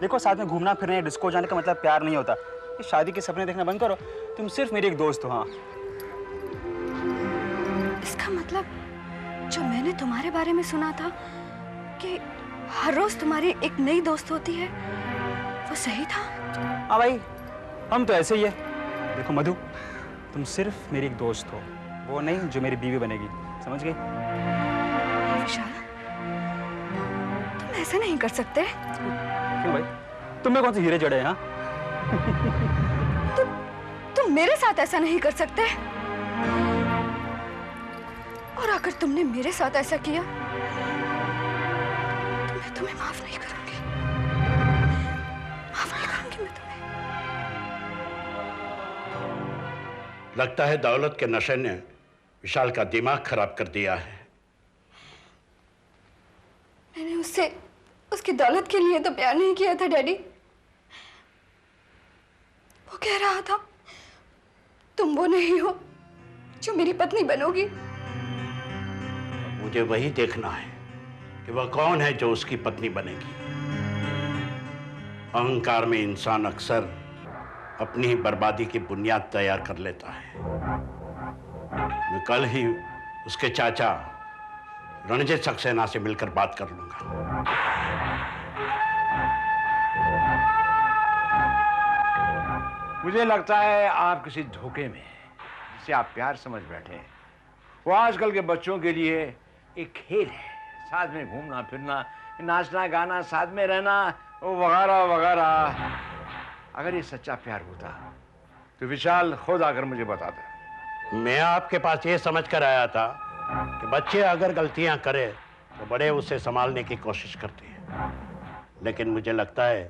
देखो साथ में घूमना फिरना, डिस्को जाने का मतलब प्यार नहीं होता। ये शादी के सपने देखना बंद करो, तुम सिर्फ मेरी एक दोस्त हो। हाँ इसका मतलब जो मैंने तुम्हारे बारे में सुना था कि हर रोज तुम्हारी एक नई दोस्त होती है, वो सही था? हाँ भाई, हम तो ऐसे ही है। देखो मधु, तुम सिर्फ मेरी एक दोस्त हो, वो नहीं जो मेरी बीवी बनेगी, समझ गई? विशाल, तुम ऐसा नहीं कर सकते। क्यों भाई, तुम्हें कौन से हीरे जड़े हैं? हाँ तुम मेरे साथ ऐसा नहीं कर सकते, और अगर तुमने मेरे साथ ऐसा किया तो मैं तुम्हें माफ नहीं करूंगी। माफ नहीं करूंगी मैं तुम्हें। लगता है दौलत के नशे ने विशाल का दिमाग खराब कर दिया है। मैंने उससे उसकी दौलत के लिए तो प्यार नहीं किया था डैडी। वो कह रहा था तुम वो नहीं हो जो मेरी पत्नी बनोगी। मुझे वही देखना है कि वह कौन है जो उसकी पत्नी बनेगी। अहंकार में इंसान अक्सर अपनी ही बर्बादी की बुनियाद तैयार कर लेता है। मैं कल ही उसके चाचा रणजीत सक्सेना से मिलकर बात कर लूंगा। मुझे लगता है आप किसी धोखे में हैं, जिसे आप प्यार समझ बैठे हैं। वो आजकल के बच्चों के लिए एक खेल है, साथ में घूमना फिरना, नाचना गाना, साथ में रहना, वगैरह वगैरह। अगर ये सच्चा प्यार होता तो विशाल खुद आकर मुझे बताता। मैं आपके पास ये समझ कर आया था कि बच्चे अगर गलतियां करें तो बड़े उसे संभालने की कोशिश करते हैं, लेकिन मुझे लगता है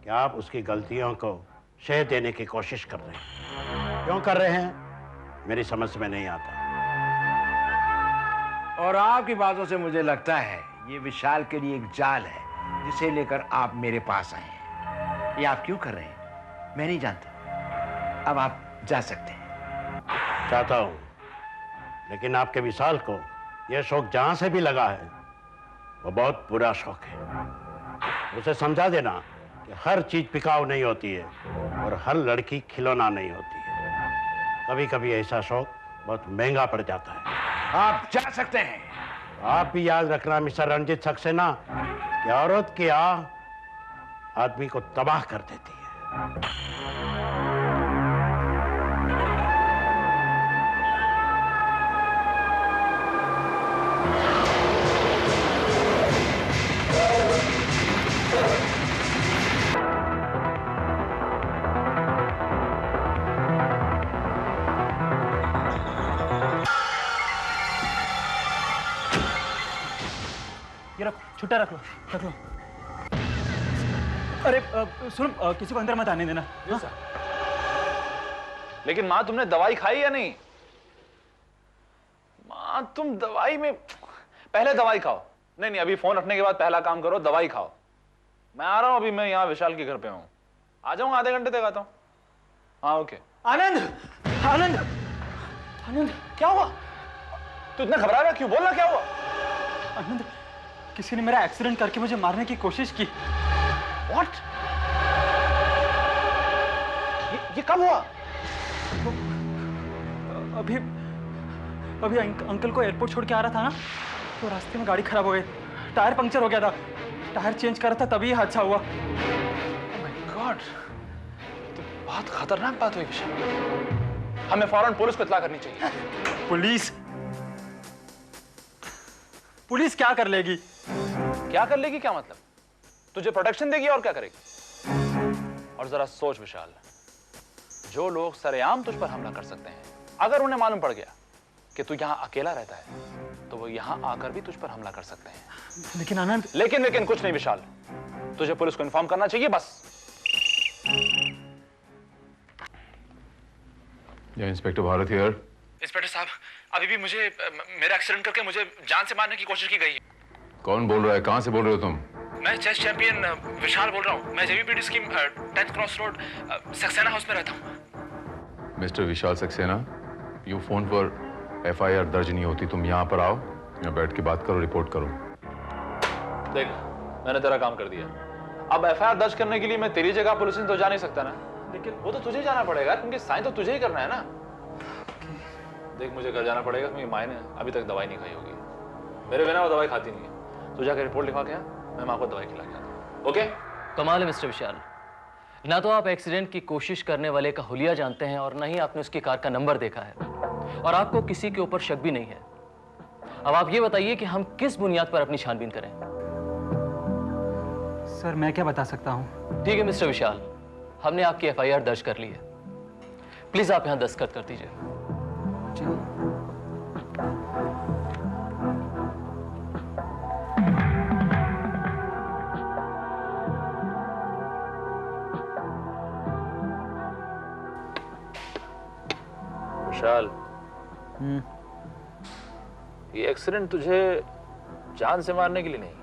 कि आप उसकी गलतियों को शह देने की कोशिश कर रहे हैं। क्यों कर रहे हैं मेरी समझ में नहीं आता। और आपकी बातों से मुझे लगता है ये विशाल के लिए एक जाल है, जिसे लेकर आप मेरे पास आए हैं। ये आप क्यों कर रहे हैं मैं नहीं जानता। अब आप जा सकते हैं। चाहता हूं, लेकिन आपके विशाल को यह शौक जहां से भी लगा है वो बहुत बुरा शौक है। उसे समझा देना कि हर चीज बिकाऊ नहीं होती है और हर लड़की खिलौना नहीं होती है। कभी कभी ऐसा शौक बहुत महंगा पड़ जाता है। आप जा सकते हैं। आप भी याद रखना मिस्टर रणजीत सक्सेना कि औरत की आह आदमी को तबाह कर देती है। ये रखो, छुट्टा रख लो, रख लो। अरे सुनो, किसी को अंदर मत आने देना। हाँ? लेकिन माँ तुमने दवाई खाई या नहीं? माँ तुम दवाई में पहले दवाई खाओ। नहीं नहीं, अभी फोन रखने के बाद पहला काम करो, दवाई खाओ। मैं आ रहा हूं, अभी मैं यहाँ विशाल के घर पे हूँ, आ जाऊंगा आधे घंटे तक आता हूँ। हाँ ओके। आनंद, आनंद, आनंद, क्या हुआ? तू इतना घबरा रहा क्यों? बोलना क्या हुआ? आनंद, किसी ने मेरा एक्सीडेंट करके मुझे मारने की कोशिश की। What? ये कब हुआ? अभी अंकल को एयरपोर्ट छोड़ के आ रहा था ना, तो रास्ते में गाड़ी खराब हो गई, टायर पंक्चर हो गया था, टायर चेंज कर रहा था, तभी हादसा हुआ। Oh my God, तो बहुत खतरनाक बात हुई विशाल। हमें फौरन पुलिस को इत्तला करनी चाहिए। पुलिस क्या कर लेगी? क्या कर लेगी? क्या मतलब? तुझे प्रोटेक्शन देगी और क्या करेगी? और जरा सोच विशाल, जो लोग सरेआम तुझ पर हमला कर सकते हैं, अगर उन्हें मालूम पड़ गया कि तू यहां अकेला रहता है, तो वो यहां आकर भी तुझ पर हमला कर सकते हैं। लेकिन आनंद, लेकिन कुछ नहीं विशाल, तुझे पुलिस को इन्फॉर्म करना चाहिए बस। या इंस्पेक्टर भारत हियर। इंस्पेक्टर साहब, अभी भी मुझे मेरा एक्सीडेंट करके मुझे जान से मारने की कोशिश की गई है। कौन बोल रहा है? कहां से बोल रहे हो तुम? मैं चेस चैंपियन विशाल बोल रहा हूँ। मैं JVPD scheme 10th cross road Saxena house में रहता हूँ। Mister Vishal Saxena, you phone पर FIR दर्ज नहीं होती, तुम यहाँ पर आओ, यहाँ बैठ के बात करो, रिपोर्ट करो। देख, मैंने तेरा काम कर दिया। अब FIR दर्ज करने के लिए मैं तेरी जगह पुलिस तो जा नहीं सकता ना, लेकिन वो तो तुझे जाना पड़ेगा, क्योंकि साइन तो तुझे ही करना है ना। देख, मुझे घर जाना पड़ेगा क्योंकि माँ ने अभी तक दवाई नहीं खाई होगी। मेरे बिना वो दवाई खाती नहीं है। तू जाकर रिपोर्ट लिखवा के आ, मैं माँ को दवाई खिला के आता हूँ। ओके? कमाल है मिस्टर विशाल, ना तो आप एक्सीडेंट की कोशिश करने वाले का हुलिया जानते हैं और ना ही आपने उसकी कार का नंबर देखा है, और आपको किसी के ऊपर शक भी नहीं है। अब आप ये बताइए कि हम किस बुनियाद पर अपनी छानबीन करें? सर मैं क्या बता सकता हूँ? ठीक है मिस्टर विशाल, हमने आपकी FIR दर्ज कर ली है। प्लीज आप यहाँ दस्तखत कर दीजिए। विशाल, ये एक्सीडेंट तुझे जान से मारने के लिए नहीं,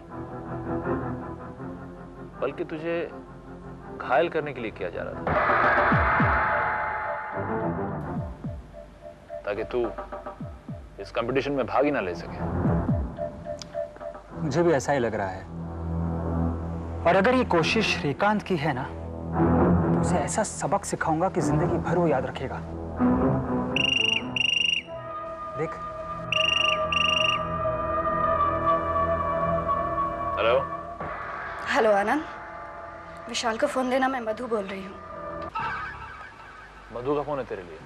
बल्कि तुझे घायल करने के लिए किया जा रहा था, ताकि तू इस कंपटीशन में भाग ही ना ले सके। मुझे भी ऐसा ही लग रहा है। और अगर ये कोशिश श्रीकांत की है ना, तो उसे ऐसा सबक सिखाऊंगा कि जिंदगी भर वो याद रखेगा। देख। हेलो। हेलो आनंद, विशाल को फोन देना, मैं मधु बोल रही हूँ। मधु का फोन है तेरे लिए?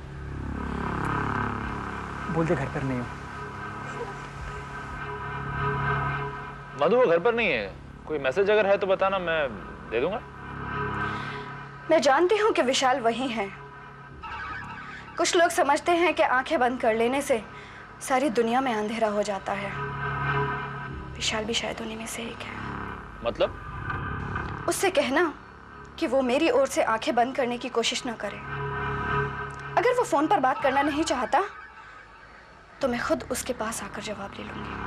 बोल दे घर पर नहीं हूँ। मधु वो घर पर नहीं है। कोई मैसेज अगर है तो बताना, मैं दे दूंगा। मैं जानती हूँ कि विशाल वही है। कुछ लोग समझते हैं कि आंखें बंद कर लेने से सारी दुनिया में अंधेरा हो जाता है। विशाल भी शायद उन्हीं में से एक है। मतलब? उससे कहना कि वो मेरी ओर से आंखें बंद करने की कोशिश ना करे। अगर वो फोन पर बात करना नहीं चाहता तो मैं खुद उसके पास आकर जवाब ले लूंगी।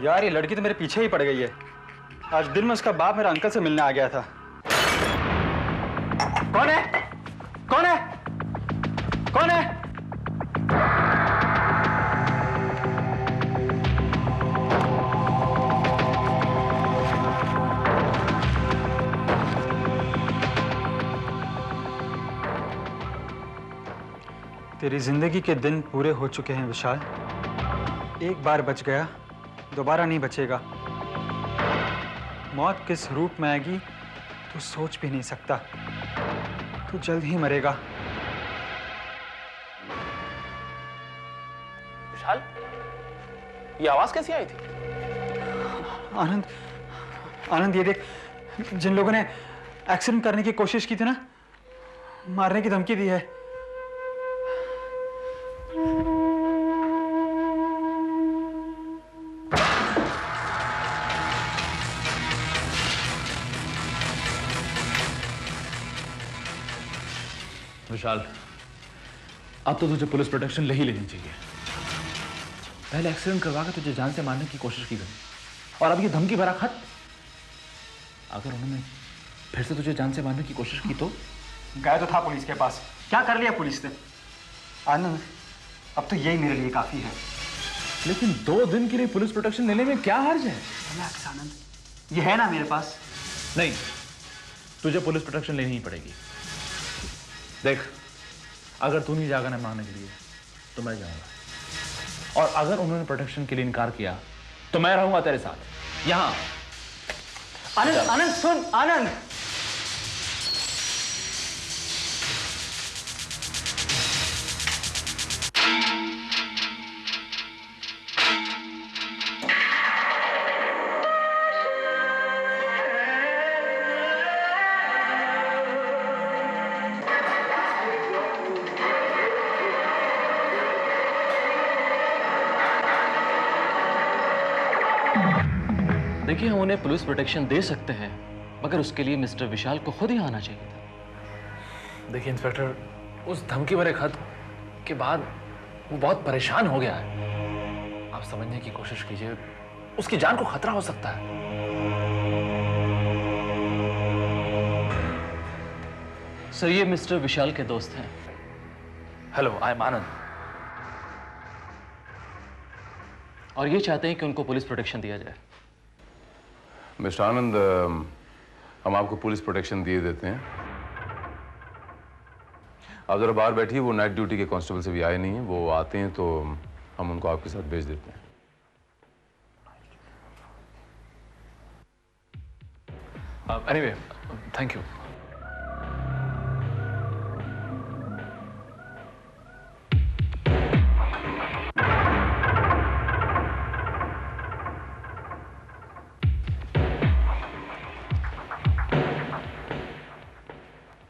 यार ये लड़की तो मेरे पीछे ही पड़ गई है। आज दिन में उसका बाप मेरा अंकल से मिलने आ गया था। कौन है? कौन है? कौन है? तेरी जिंदगी के दिन पूरे हो चुके हैं विशाल। एक बार बच गया, दोबारा नहीं बचेगा। मौत किस रूप में आएगी तू सोच भी नहीं सकता। तू जल्द ही मरेगा। विशाल, ये आवाज कैसी आई थी? आनंद, आनंद ये देख, जिन लोगों ने एक्सीडेंट करने की कोशिश की थी ना, मारने की धमकी दी है। विशाल, अब तो तुझे पुलिस प्रोटेक्शन ले ही लेनी चाहिए। पहले एक्सीडेंट करवा के तुझे जान से मारने की कोशिश की गई, और अब ये धमकी भरा खत। अगर उन्होंने फिर से तुझे जान से मारने की कोशिश की तो? गया तो था पुलिस के पास, क्या कर लिया पुलिस ने? आनंद, अब तो यही मेरे लिए काफी है। लेकिन 2 दिन के लिए पुलिस प्रोटेक्शन लेने में क्या हर्ज है? रिलैक्स आनंद, ये है ना मेरे पास। नहीं, तुझे पुलिस प्रोटेक्शन लेनी ही पड़ेगी। देख, अगर तू नहीं जागा ना मारने के लिए तो मैं जाऊंगा, और अगर उन्होंने प्रोटेक्शन के लिए इनकार किया तो मैं रहूंगा तेरे साथ यहां। आनंद, आनंद सुन, आनंद। देखिए, हम उन्हें पुलिस प्रोटेक्शन दे सकते हैं, मगर उसके लिए मिस्टर विशाल को खुद ही आना चाहिए था। देखिए इंस्पेक्टर, उस धमकी भरे खत के बाद वो बहुत परेशान हो गया है। आप समझने की कोशिश कीजिए, उसकी जान को खतरा हो सकता है। सर, ये मिस्टर विशाल के दोस्त हैं। हेलो, आई एम आनंद। और ये चाहते हैं कि उनको पुलिस प्रोटेक्शन दिया जाए। मिस्टर आनंद, हम आपको पुलिस प्रोटेक्शन दिए देते हैं। आप जरा बाहर बैठिए, वो नाइट ड्यूटी के कांस्टेबल से भी आए नहीं हैं। वो आते हैं तो हम उनको आपके साथ भेज देते हैं। Anyway, thank you.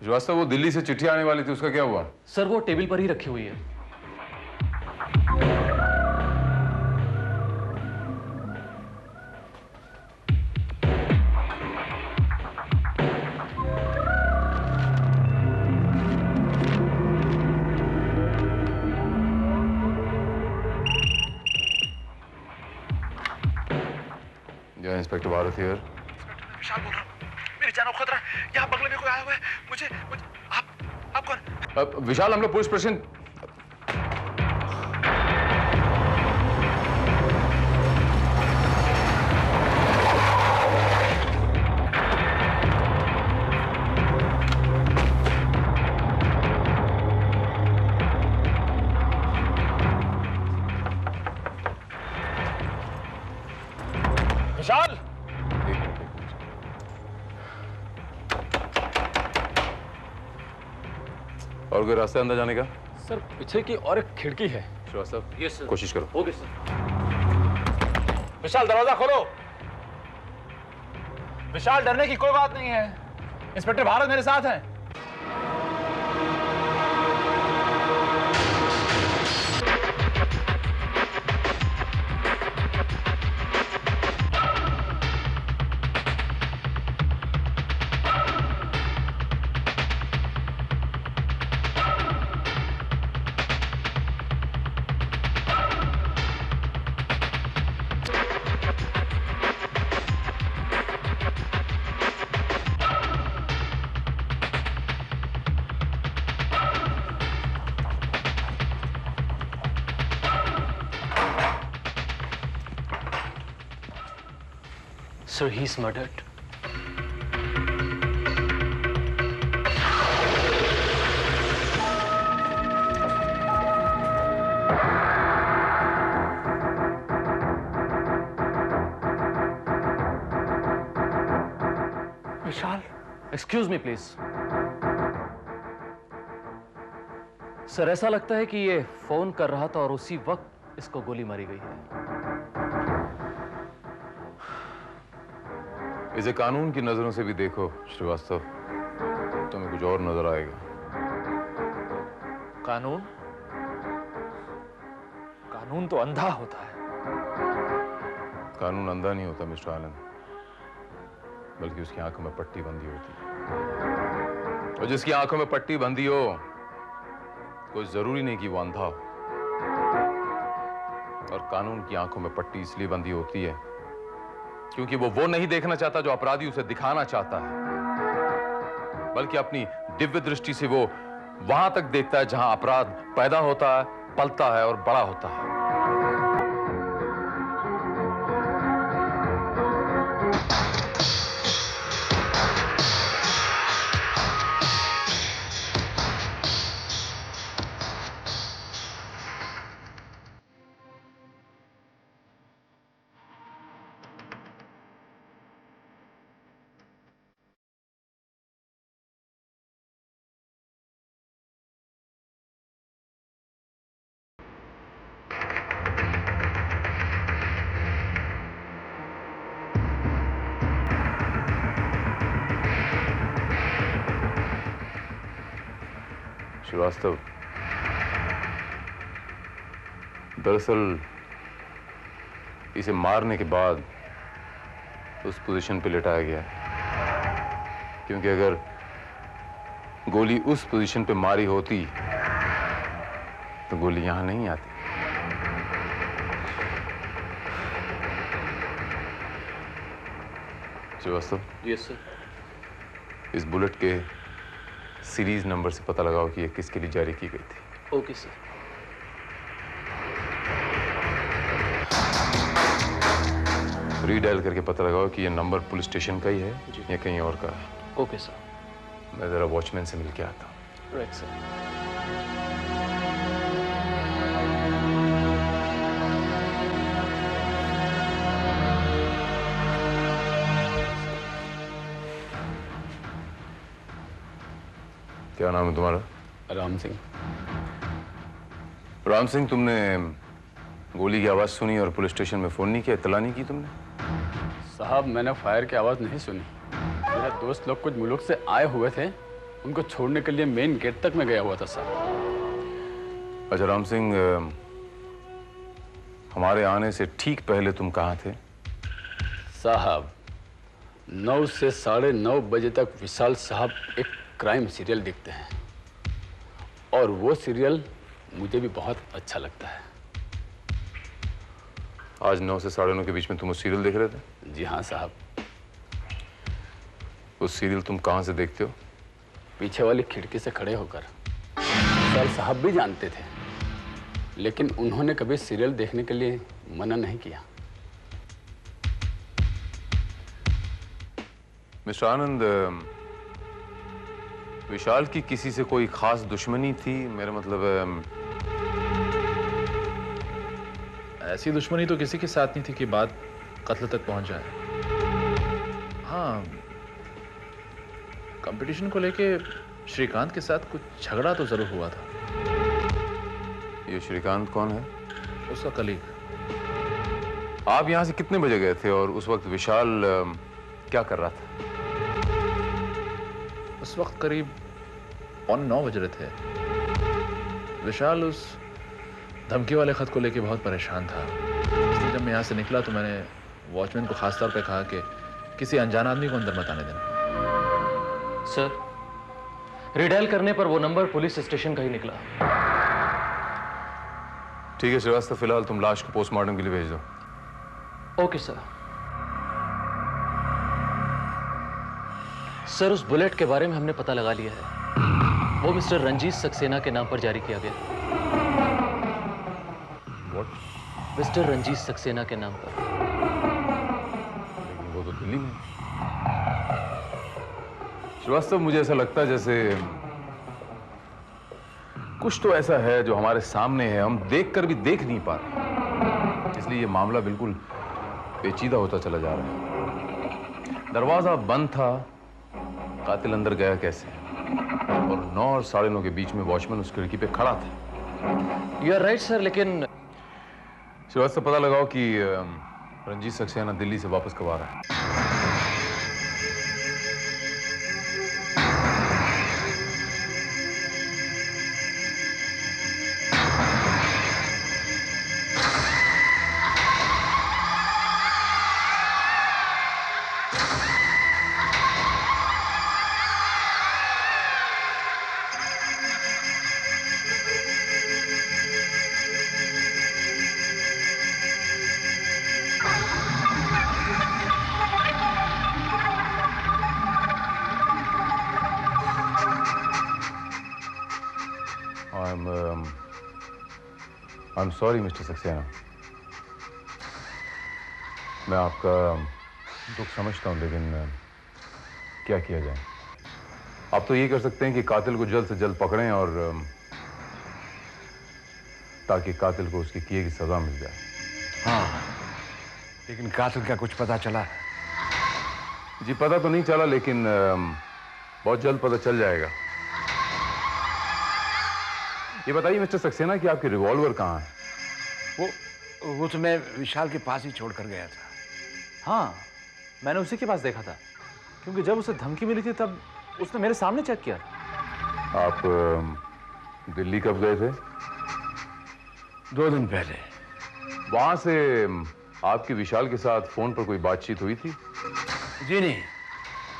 श्रीवास्तव, वो दिल्ली से चिट्ठी आने वाली थी, उसका क्या हुआ? सर, वो टेबल पर ही रखी हुई है। या इंस्पेक्टर भारत हियर। विशाल बोल रहा हूँ, मेरी जान को खतरा है। यहाँ बंगले में कोई आया हुआ है। मुझे आप कौन? विशाल, हम लोग पुलिस स्टेशन। विशाल, और कोई रास्ता अंदर जाने का? सर, पीछे की और एक खिड़की है। Srivastava, yes sir. कोशिश करो। Okay sir. विशाल, दरवाजा खोलो। विशाल, डरने की कोई बात नहीं है। इंस्पेक्टर भारत मेरे साथ हैं। Sir, he's murdered. Vishal, Excuse me, please. Sir, ऐसा लगता है कि ये फोन कर रहा था और उसी वक्त इसको गोली मारी गई है। इसे कानून की नजरों से भी देखो श्रीवास्तव, तुम्हें कुछ और नजर आएगा। कानून? कानून तो अंधा होता है। कानून अंधा नहीं होता मिस्टर आनंद, बल्कि उसकी आंखों में पट्टी बंधी होती है। और जिसकी आंखों में पट्टी बंधी हो, कोई जरूरी नहीं कि वो अंधा हो। और कानून की आंखों में पट्टी इसलिए बंधी होती है क्योंकि वो नहीं देखना चाहता जो अपराधी उसे दिखाना चाहता है, बल्कि अपनी दिव्य दृष्टि से वो वहां तक देखता है जहां अपराध पैदा होता है, पलता है और बड़ा होता है। श्रीवास्तव, दरअसल इसे मारने के बाद उस पोजीशन पे लिटाया गया है, क्योंकि अगर गोली उस पोजीशन पे मारी होती तो गोली यहां नहीं आती। Srivastava, yes sir. इस बुलेट के सीरीज नंबर से पता लगाओ कि ये किसके लिए जारी की गई थी। Okay sir. रीडायल करके पता लगाओ कि ये नंबर पुलिस स्टेशन का ही है या कहीं और का है। Okay sir. मैं जरा वॉचमैन से मिल के आता हूँ। Right sir. क्या नाम है तुम्हारा? राम सिंह। राम सिंह, तुमने गोली की आवाज सुनी और पुलिस स्टेशन में फोन नहीं किया, इत्तला नहीं की तुमने? साहब, मैंने फायर की आवाज नहीं सुनी। मेरे दोस्त लोग कुछ मुल्क से आए हुए थे, उनको छोड़ने के लिए मेन गेट तक मैं गया हुआ था साहब। अच्छा राम सिंह, हमारे आने से ठीक पहले तुम कहाँ थे? साहब, 9 से 9:30 बजे तक विशाल साहब एक क्राइम सीरियल देखते हैं, और वो सीरियल मुझे भी बहुत अच्छा लगता है। आज 9 से 9:30 के बीच में तुम उस सीरियल देख रहे थे? जी हाँ साहब। उस सीरियल तुम कहाँ से देखते हो? पीछे वाली खिड़की से खड़े होकर। विशाल साहब भी जानते थे, लेकिन उन्होंने कभी सीरियल देखने के लिए मना नहीं किया। मिस्टर आनंद, विशाल की किसी से कोई खास दुश्मनी थी? मेरा मतलब ऐसी दुश्मनी तो किसी के साथ नहीं थी कि बात कत्ल तक पहुंच जाए। हाँ, कंपटीशन को लेके श्रीकांत के साथ कुछ झगड़ा तो जरूर हुआ था। ये श्रीकांत कौन है? उसका कलीग। आप यहाँ से कितने बजे गए थे और उस वक्त विशाल क्या कर रहा था? उस वक्त करीब 9:15 बज रहे थे। विशाल उस धमकी वाले खत को लेके बहुत परेशान था। इसलिए जब मैं यहाँ से निकला तो मैंने वॉचमैन को खास तौर पे कहा कि किसी अनजान आदमी को अंदर मत आने देना। सर, रिडायल करने पर वो नंबर पुलिस स्टेशन का ही निकला। ठीक है श्रीवास्तव, फिलहाल तुम लाश को पोस्टमार्टम के लिए भेज दो। Okay sir. सर, उस बुलेट के बारे में हमने पता लगा लिया है। वो मिस्टर रंजीत सक्सेना के नाम पर जारी किया गया। What? मिस्टर रंजीत सक्सेना के नाम पर। लेकिन वो तो दिल्ली में। श्रीवास्तव, मुझे ऐसा लगता है जैसे कुछ तो ऐसा है जो हमारे सामने है, हम देखकर भी देख नहीं पा रहे, इसलिए ये मामला बिल्कुल पेचीदा होता चला जा रहा है। दरवाजा बंद था, कातिल अंदर गया कैसे? और 9 और 9:30 के बीच में वॉचमैन उस खिड़की पे खड़ा था। यू आर राइट सर, लेकिन श्रीवास्तव, पता लगाओ कि रंजीत सक्सेना दिल्ली से वापस कब आ रहा है। I am sorry mister Saxena. मैं आपका दुख समझता हूं, लेकिन क्या किया जाए। आप तो ये कर सकते हैं कि कातिल को जल्द से जल्द पकड़ें और ताकि कातिल को उसके किए की सजा मिल जाए। हाँ, लेकिन कातिल का कुछ पता चला? जी पता तो नहीं चला, लेकिन बहुत जल्द पता चल जाएगा। ये बताइए मिस्टर सक्सेना कि आपकी रिवॉल्वर कहाँ है? वो तो मैं विशाल के पास ही छोड़ कर गया था। हाँ, मैंने उसी के पास देखा था, क्योंकि जब उसे धमकी मिली थी तब उसने मेरे सामने चेक किया था। आप दिल्ली कब गए थे? 2 दिन पहले। वहां से आपकी विशाल के साथ फोन पर कोई बातचीत हुई थी? जी नहीं,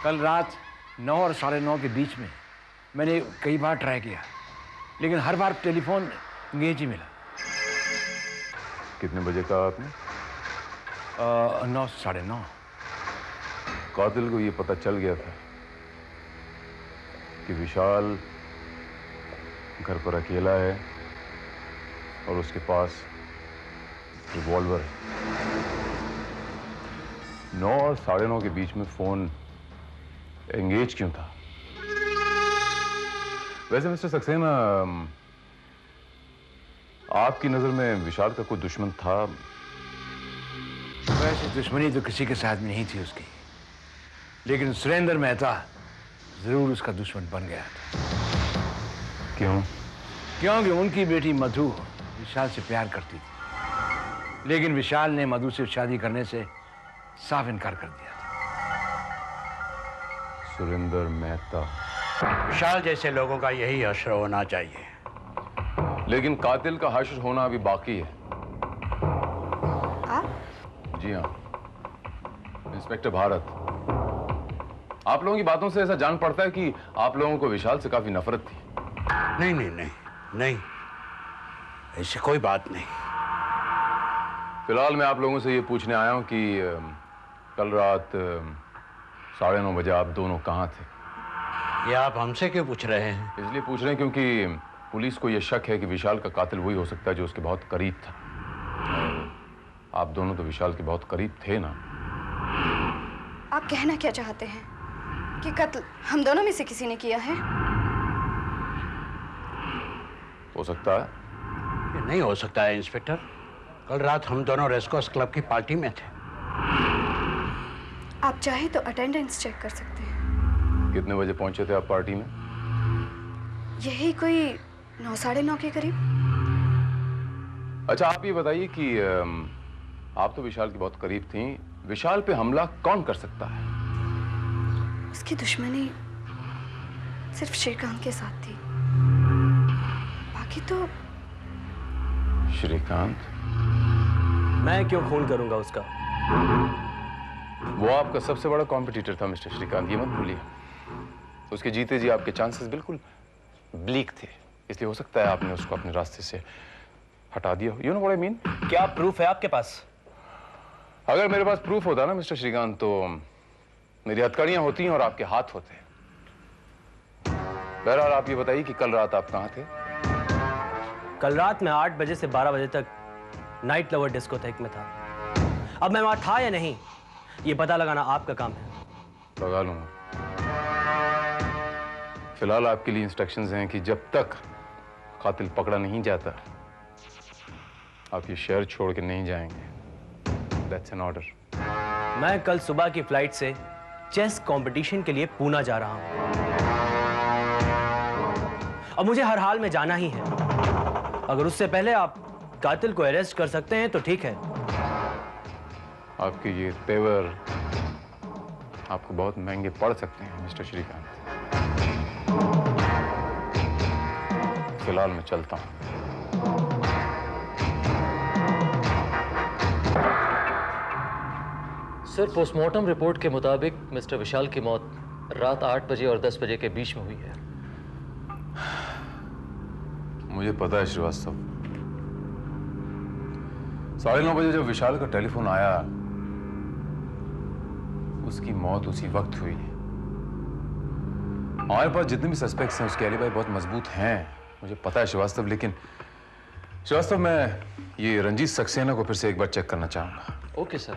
कल रात 9 और 9:30 के बीच में मैंने कई बार ट्राई किया, लेकिन हर बार टेलीफोन एंगेज ही मिला। कितने बजे कहा आपने? 9 से 9:30। कातिल को ये पता चल गया था कि विशाल घर पर अकेला है और उसके पास रिवॉल्वर है। 9 और 9:30 के बीच में फोन एंगेज क्यों था? वैसे मिस्टर सक्सेना, आपकी नजर में विशाल का कोई दुश्मन था? वैसे दुश्मनी तो किसी के साथ में नहीं थी उसकी, लेकिन सुरेंद्र मेहता जरूर उसका दुश्मन बन गया था। क्यों? क्योंकि उनकी बेटी मधु विशाल से प्यार करती थी, लेकिन विशाल ने मधु से शादी करने से साफ इनकार कर दिया था। सुरेंद्र मेहता। विशाल जैसे लोगों का यही हश्र होना चाहिए। लेकिन कातिल का हश्र होना अभी बाकी है। जी हाँ, इंस्पेक्टर भारत। आप लोगों की बातों से ऐसा जान पड़ता है कि आप लोगों को विशाल से काफी नफरत थी। नहीं नहीं नहीं नहीं, ऐसी कोई बात नहीं। फिलहाल मैं आप लोगों से ये पूछने आया हूं कि कल रात 9:30 बजे आप दोनों कहाँ थे? ये आप हमसे क्यों पूछ रहे हैं? इसलिए पूछ रहे हैं क्योंकि पुलिस को यह शक है कि विशाल का कातिल वही हो सकता है जो उसके बहुत करीब था। आप दोनों तो विशाल के बहुत करीब थे ना? आप कहना क्या चाहते हैं कि कत्ल हम दोनों में से किसी ने किया है? हो सकता है। ये नहीं हो सकता है इंस्पेक्टर। कल रात हम दोनों रेसकोर्स क्लब की पार्टी में थे। आप चाहे तो अटेंडेंस चेक कर सकते हैं। कितने बजे पहुंचे थे आप पार्टी में? यही कोई 9 साढ़े 9 के करीब। अच्छा, आप ये बताइए कि आप तो विशाल की बहुत करीब थी। विशाल पे हमला कौन कर सकता है? उसकी दुश्मनी सिर्फ श्रीकांत के साथ थी, बाकी तो। श्रीकांत? मैं क्यों खून करूंगा उसका? वो आपका सबसे बड़ा कॉम्पिटिटर था मिस्टर श्रीकांत, ये मत भूलिए। उसके जीते जी आपके चांसेस बिल्कुल ब्लीक थे, इसलिए हो सकता है आपने उसको अपने रास्ते से हटा दिया। You know what I mean? क्या प्रूफ है आपके पास? अगर मेरे पास प्रूफ होता ना मिस्टर श्रीकांत, तो मेरी हथकड़ियां होती हैं और आपके हाथ होते हैं। बहरहाल आप ये बताइए कि कल रात आप कहाँ थे? कल रात मैं 8 बजे से 12 बजे तक नाइट लवर डिस्कोथेक में था। अब मैं वहां था या नहीं, ये पता लगाना आपका काम है। लगा लूंगा। फिलहाल आपके लिए इंस्ट्रक्शंस हैं कि जब तक कातिल पकड़ा नहीं जाता, आप ये शहर छोड़ के नहीं जाएंगे। That's an order. मैं कल सुबह की फ्लाइट से चेस कंपटीशन के लिए पूना जा रहा हूं। अब मुझे हर हाल में जाना ही है। अगर उससे पहले आप कातिल को अरेस्ट कर सकते हैं तो ठीक है। आपके ये तेवर आपको बहुत महंगे पड़ सकते हैं मिस्टर श्रीकांत। फिलहाल मैं चलता हूं। सर, पोस्टमार्टम रिपोर्ट के मुताबिक मिस्टर विशाल की मौत रात 8 बजे और 10 बजे के बीच में हुई है। मुझे पता है श्रीवास्तव। 9:30 बजे जब विशाल का टेलीफोन आया, उसकी मौत उसी वक्त हुई। हमारे पास जितने भी सस्पेक्ट्स हैं उसके एलिबाई बहुत मजबूत हैं, मुझे पता है श्रीवास्तव, लेकिन श्रीवास्तव, मैं ये रंजीत सक्सेना को फिर से एक बार चेक करना चाहूंगा। Okay sir.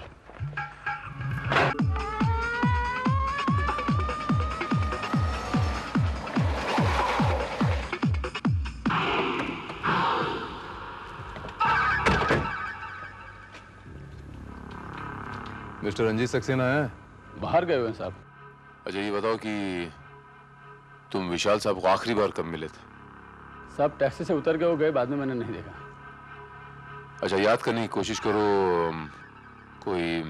Mister Ranjit Saxena है? बाहर गए हुए हैं साहब। अच्छा, ये बताओ कि तुम विशाल साहब को आखिरी बार कब मिले थे? साहब टैक्सी से उतर के वो गए, बाद में मैंने नहीं देखा। अच्छा, याद करने की कोशिश करो, कोई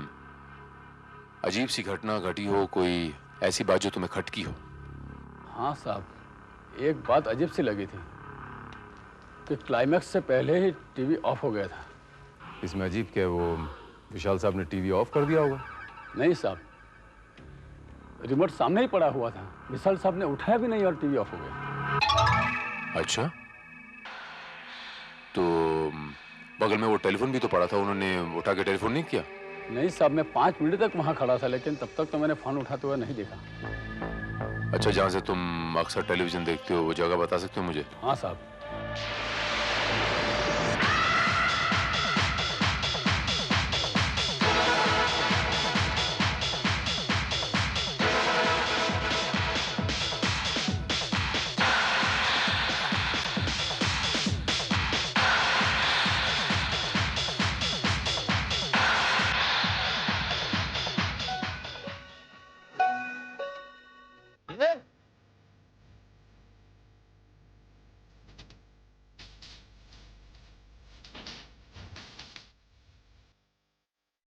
अजीब सी घटना घटी हो, कोई ऐसी बात जो तुम्हें खटकी हो। हाँ साहब, एक बात अजीब सी लगी थी कि क्लाइमैक्स से पहले ही टीवी ऑफ हो गया था। इसमें अजीब क्या है? वो विशाल साहब ने टीवी ऑफ कर दिया होगा। नहीं साहब, रिमोट सामने ही पड़ा हुआ था, विशाल साहब ने उठाया भी नहीं और टीवी ऑफ हो गया। अच्छा, तो बगल में वो टेलीफोन भी तो पड़ा था, उन्होंने उठा के टेलीफोन नहीं किया? नहीं साहब, मैं 5 मिनट तक वहां खड़ा था, लेकिन तब तक तो मैंने फोन उठाते हुए नहीं देखा। अच्छा, जहां से तुम अक्सर टेलीविजन देखते हो वो जगह बता सकते हो मुझे? हाँ साहब।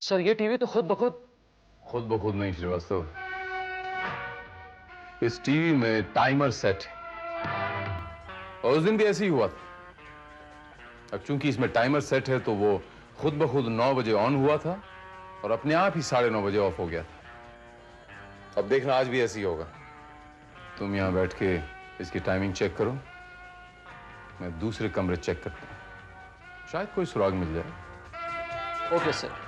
सर, ये टीवी तो खुद ब खुद नहीं श्रीवास्तव, इस टीवी में टाइमर सेट है और उस दिन भी ऐसे ही हुआ था। अब चूंकि इसमें टाइमर सेट है तो वो खुद ब खुद 9 बजे ऑन हुआ था और अपने आप ही 9:30 बजे ऑफ हो गया था। अब देखना आज भी ऐसे ही होगा। तुम यहां बैठ के इसकी टाइमिंग चेक करो, मैं दूसरे कमरे चेक करता हूं, शायद कोई सुराग मिल जाए। Okay sir.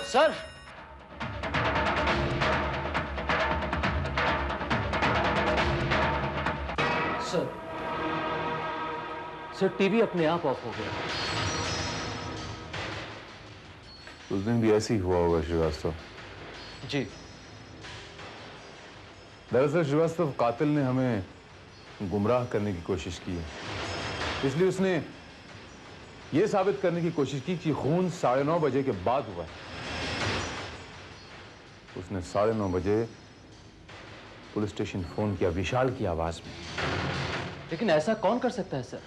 Sir, sir TV अपने आप ऑफ हो गया। उस दिन भी ऐसे ही हुआ होगा श्रीवास्तव। जी। दरअसल श्रीवास्तव, कातिल ने हमें गुमराह करने की कोशिश की है, इसलिए उसने ये साबित करने की कोशिश की कि खून 9:30 बजे के बाद हुआ है। उसने 9:30 बजे पुलिस स्टेशन फोन किया विशाल की आवाज में। लेकिन ऐसा कौन कर सकता है सर?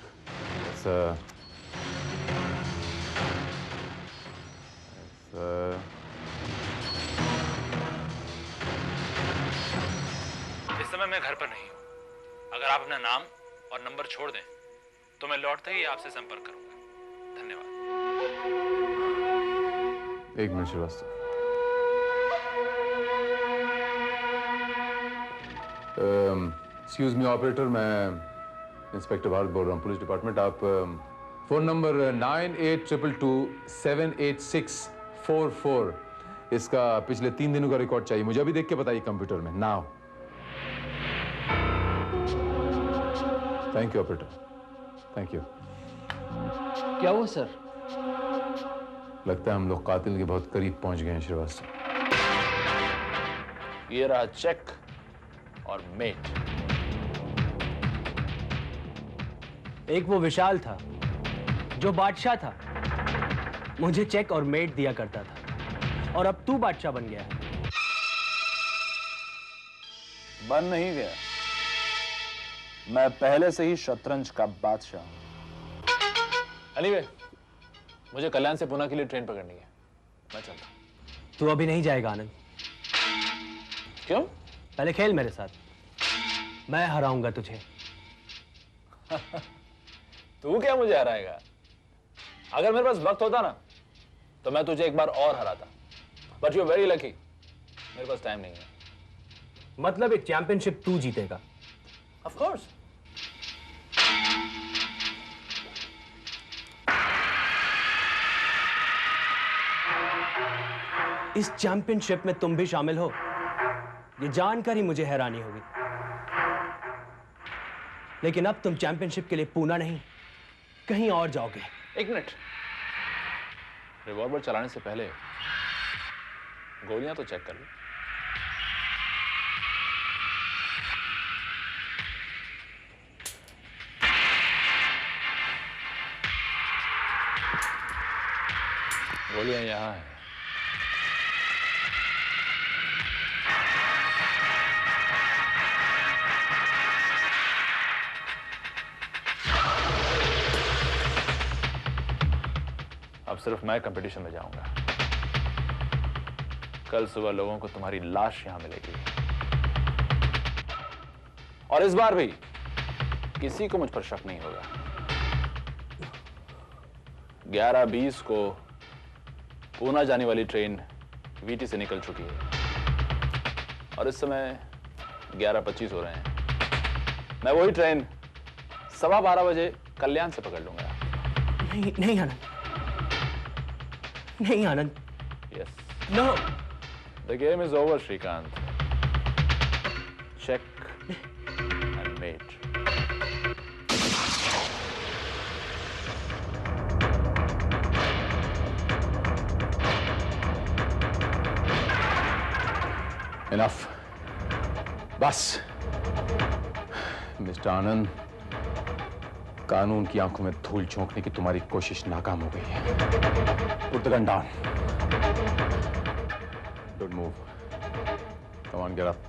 इस समय मैं घर पर नहीं हूं। अगर आप अपना नाम और नंबर छोड़ दें तो मैं लौटते ही आपसे संपर्क करूंगा। धन्यवाद। एक minute Srivastava. Excuse me operator, मैं इंस्पेक्टर भारत बोल रहा हूँ, पुलिस डिपार्टमेंट। आप फोन नंबर 9822278644। इसका पिछले 3 दिनों का रिकॉर्ड चाहिए मुझे। अभी देख के बताइए कंप्यूटर में now. Thank you operator, thank you. क्या हुआ सर? लगता है हम लोग कातिल के बहुत करीब पहुंच गए हैं श्रीवास्तव। ये रहा चेक और मेट। एक वो विशाल था जो बादशाह था, मुझे चेक और मेट दिया करता था, और अब तू बादशाह बन गया है। बन नहीं गया, मैं पहले से ही शतरंज का बादशाह हूं। एनीवे, मुझे कल्याण से पुणे के लिए ट्रेन पकड़नी है, मैं चलता हूं। तू अभी नहीं जाएगा आनंद। क्यों? पहले खेल मेरे साथ, मैं हराऊंगा तुझे। तू क्या मुझे हराएगा? अगर मेरे पास वक्त होता ना तो मैं तुझे एक बार और हराता, but you are very lucky, मेरे पास टाइम नहीं है। मतलब एक चैंपियनशिप तू जीतेगा? Of course. इस चैंपियनशिप में तुम भी शामिल हो, ये जानकर ही मुझे हैरानी होगी। लेकिन अब तुम चैंपियनशिप के लिए पूना नहीं, कहीं और जाओगे। एक मिनट, रिवॉल्वर चलाने से पहले गोलियां तो चेक कर लो। गोलियां यहां हैं। अब सिर्फ मैं कंपटीशन में जाऊंगा। कल सुबह लोगों को तुम्हारी लाश यहां मिलेगी, और इस बार भी किसी को मुझ पर शक नहीं होगा। 11:20 को पूना जाने वाली ट्रेन वीटी से निकल चुकी है, और इस समय 11:25 हो रहे हैं। मैं वही ट्रेन 12:15 बजे कल्याण से पकड़ लूंगा। नहीं नहीं आनंद, नहीं Anand. Yes, no. The game is over Shrikant. Check and mate. Enough, बस। मिस्टर आनंद, कानून की आंखों में धूल झोंकने की तुम्हारी कोशिश नाकाम हो गई है। Put the gun down. Good move. Come on, get up.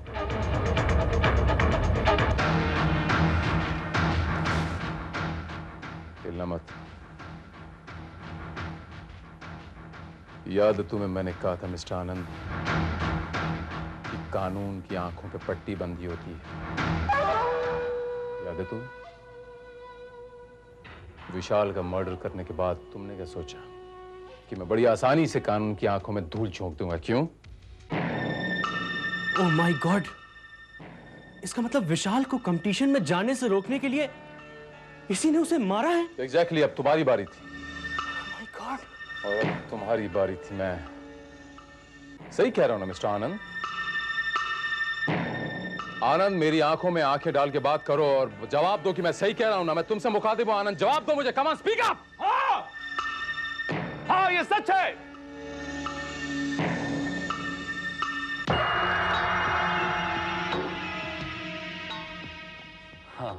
हिलना मत। याद है तुम्हें मैंने कहा था मिस्टर आनंद कि कानून की आंखों पे पट्टी बंधी होती है। याद है तुम्हें? विशाल का मर्डर करने के बाद तुमने क्या सोचा कि मैं बड़ी आसानी से कानून की आंखों में धूल झोंक दूंगा? क्यों? ओह माय गॉड, इसका मतलब विशाल को कंपटीशन में जाने से रोकने के लिए इसी ने उसे मारा है? एग्जैक्टली, अब तुम्हारी बारी थी। My God. और अब तुम्हारी बारी थी। मैं सही कह रहा हूं ना मिस्टर आनंद? आनंद, मेरी आंखों में आंखें डाल के बात करो और जवाब दो कि मैं सही कह रहा हूं ना। मैं तुमसे मुखातिब हूं आनंद, जवाब दो मुझे। कम ऑन, स्पीक अप। हाँ, ये सच है। हाँ,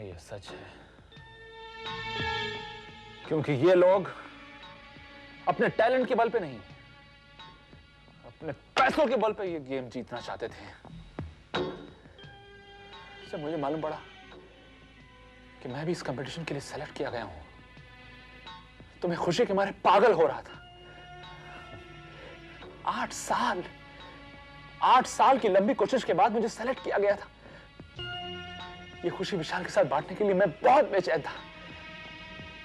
ये सच है। क्योंकि ये लोग अपने टैलेंट के बल पे नहीं, अपने पैसों के बल पे ये गेम जीतना चाहते थे। जब मुझे मालूम पड़ा कि मैं भी इस कंपटीशन के लिए सेलेक्ट किया गया हूं तो मैं खुशी के मारे पागल हो रहा था। 8 साल की लंबी कोशिश के बाद मुझे सेलेक्ट किया गया था। ये खुशी विशाल के साथ बांटने के लिए मैं बहुत बेचैन था,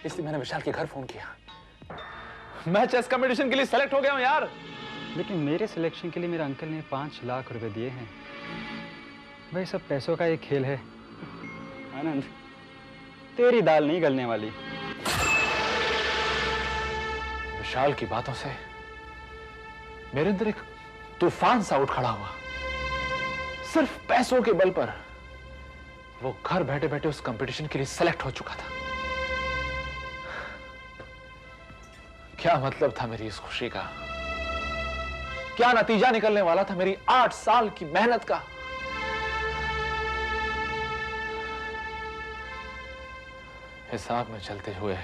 इसलिए मैंने विशाल के घर फोन किया। मैं चेस कंपटीशन के लिए सेलेक्ट हो गया हूं यार। लेकिन मेरे सिलेक्शन के लिए मेरे अंकल ने 5 लाख रुपए दिए हैं। भाई, सब पैसों का एक खेल है। आनंद, तेरी दाल नहीं गलने वाली। विशाल की बातों से मेरे अंदर एक तूफान सा उठ खड़ा हुआ। सिर्फ पैसों के बल पर वो घर बैठे बैठे उस कंपटीशन के लिए सेलेक्ट हो चुका था। क्या मतलब था मेरी इस खुशी का? क्या नतीजा निकलने वाला था मेरी 8 साल की मेहनत का? हिसाब में चलते हुए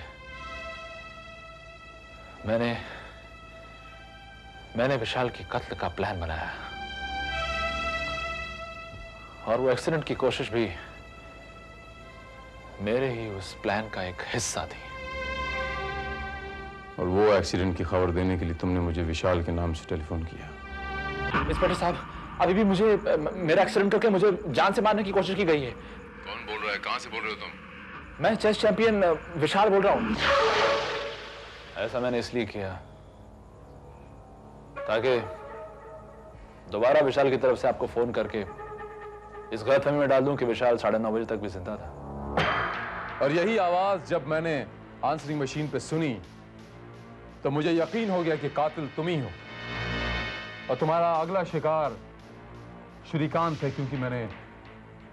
मैंने विशाल की कत्ल का प्लान बनाया और वो एक्सीडेंट की कोशिश भी मेरे ही उस प्लान का एक हिस्सा थी। और वो एक्सीडेंट की खबर देने के लिए तुमने मुझे विशाल के नाम से टेलीफोन किया। इंस्पेक्टर साहब, अभी भी मुझे मेरा एक्सीडेंट करके मुझे जान से मारने की कोशिश की गई है। कौन बोल रहा है? कहां से बोल रहे हो तुम? मैं चेस चैंपियन विशाल बोल रहा हूं। ऐसा मैंने इसलिए किया ताकि दोबारा विशाल की तरफ से आपको फोन करके इस गलतफहमी में डाल दूं कि विशाल 9:30 बजे तक भी जिंदा था। और यही आवाज जब मैंने आंसरिंग मशीन पे सुनी तो मुझे यकीन हो गया कि कातिल तुम ही हो और तुम्हारा अगला शिकार श्रीकांत है, क्योंकि मैंने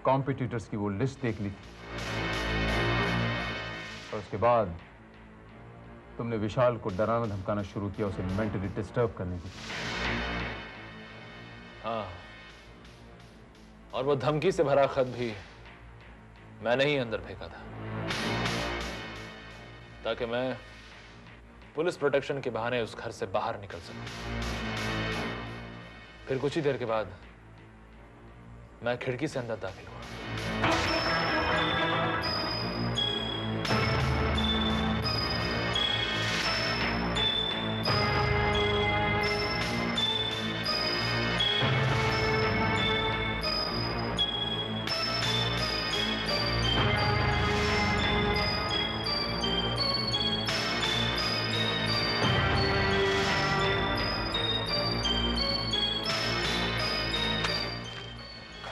कॉम्पिटिटर्स की वो लिस्ट देख ली थी। और उसके बाद तुमने विशाल को डराना धमकाना शुरू किया, उसे मेंटली डिस्टर्ब करने की। हाँ, और वो धमकी से भरा खत भी मैंने ही अंदर फेंका था ताकि मैं पुलिस प्रोटेक्शन के बहाने उस घर से बाहर निकल सकूं। फिर कुछ ही देर के बाद मैं खिड़की से अंदर दाखिल हुआ।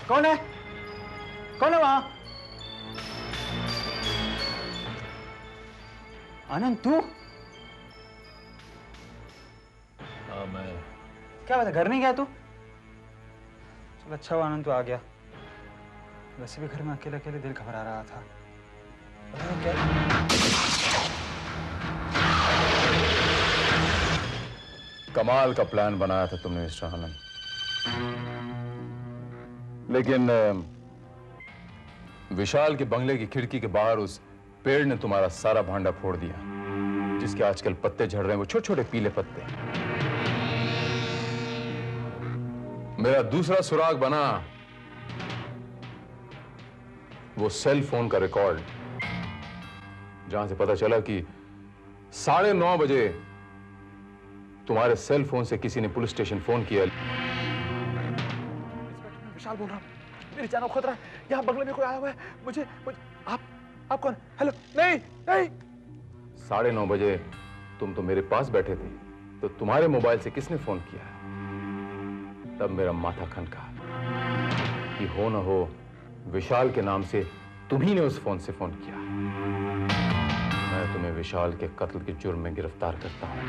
कौन है? कौन है वहां? आनंद, तू? हाँ, मैं। क्या बात है, घर नहीं गया तू? चल अच्छा हुआ आनंद तू आ गया। वैसे भी घर में अकेले अकेले दिल घबरा रहा था। क्या? कमाल का प्लान बनाया था तुमने मिस्टर आनंद, लेकिन विशाल के बंगले की खिड़की के बाहर उस पेड़ ने तुम्हारा सारा भांडा फोड़ दिया, जिसके आजकल पत्ते झड़ रहे हैं, वो छोटे छोटे पीले पत्ते। मेरा दूसरा सुराग बना वो सेल फोन का रिकॉर्ड, जहां से पता चला कि 9:30 बजे तुम्हारे सेल फोन से किसी ने पुलिस स्टेशन फोन किया। विशाल बोल रहा हूँ, मेरी जान को खतरा है, यहाँ बंगले में कोई आया हुआ है, मुझे आप कौन? हेलो? नहीं नहीं। 9:30 बजे तुम तो मेरे पास बैठे थे, तो तुम्हारे मोबाइल से किसने फोन किया? तब मेरा माथा खनका कि हो न हो विशाल के नाम से तुम्ही ने उस फोन से फोन किया। मैं तुम्हें विशाल के कत्ल के जुर्म में गिरफ्तार करता हूं।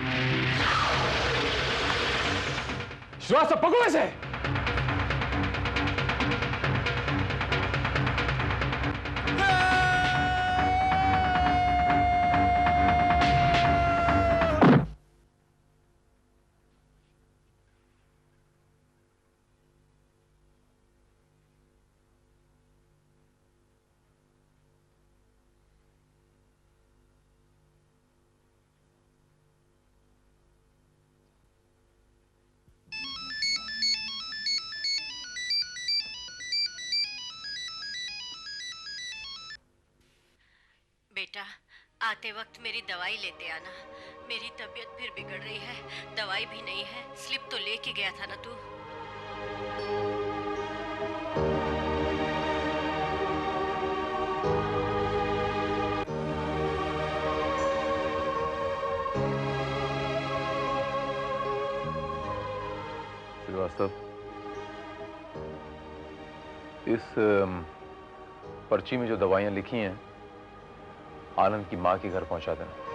श्रीवास्तव, पकड़ो इसे। बेटा, आते वक्त मेरी दवाई लेते आना। मेरी तबीयत फिर बिगड़ रही है, दवाई भी नहीं है। स्लिप तो लेके गया था ना तू? श्रीवास्तव, इस पर्ची में जो दवाइयां लिखी हैं आनंद की माँ के घर पहुंचा देना।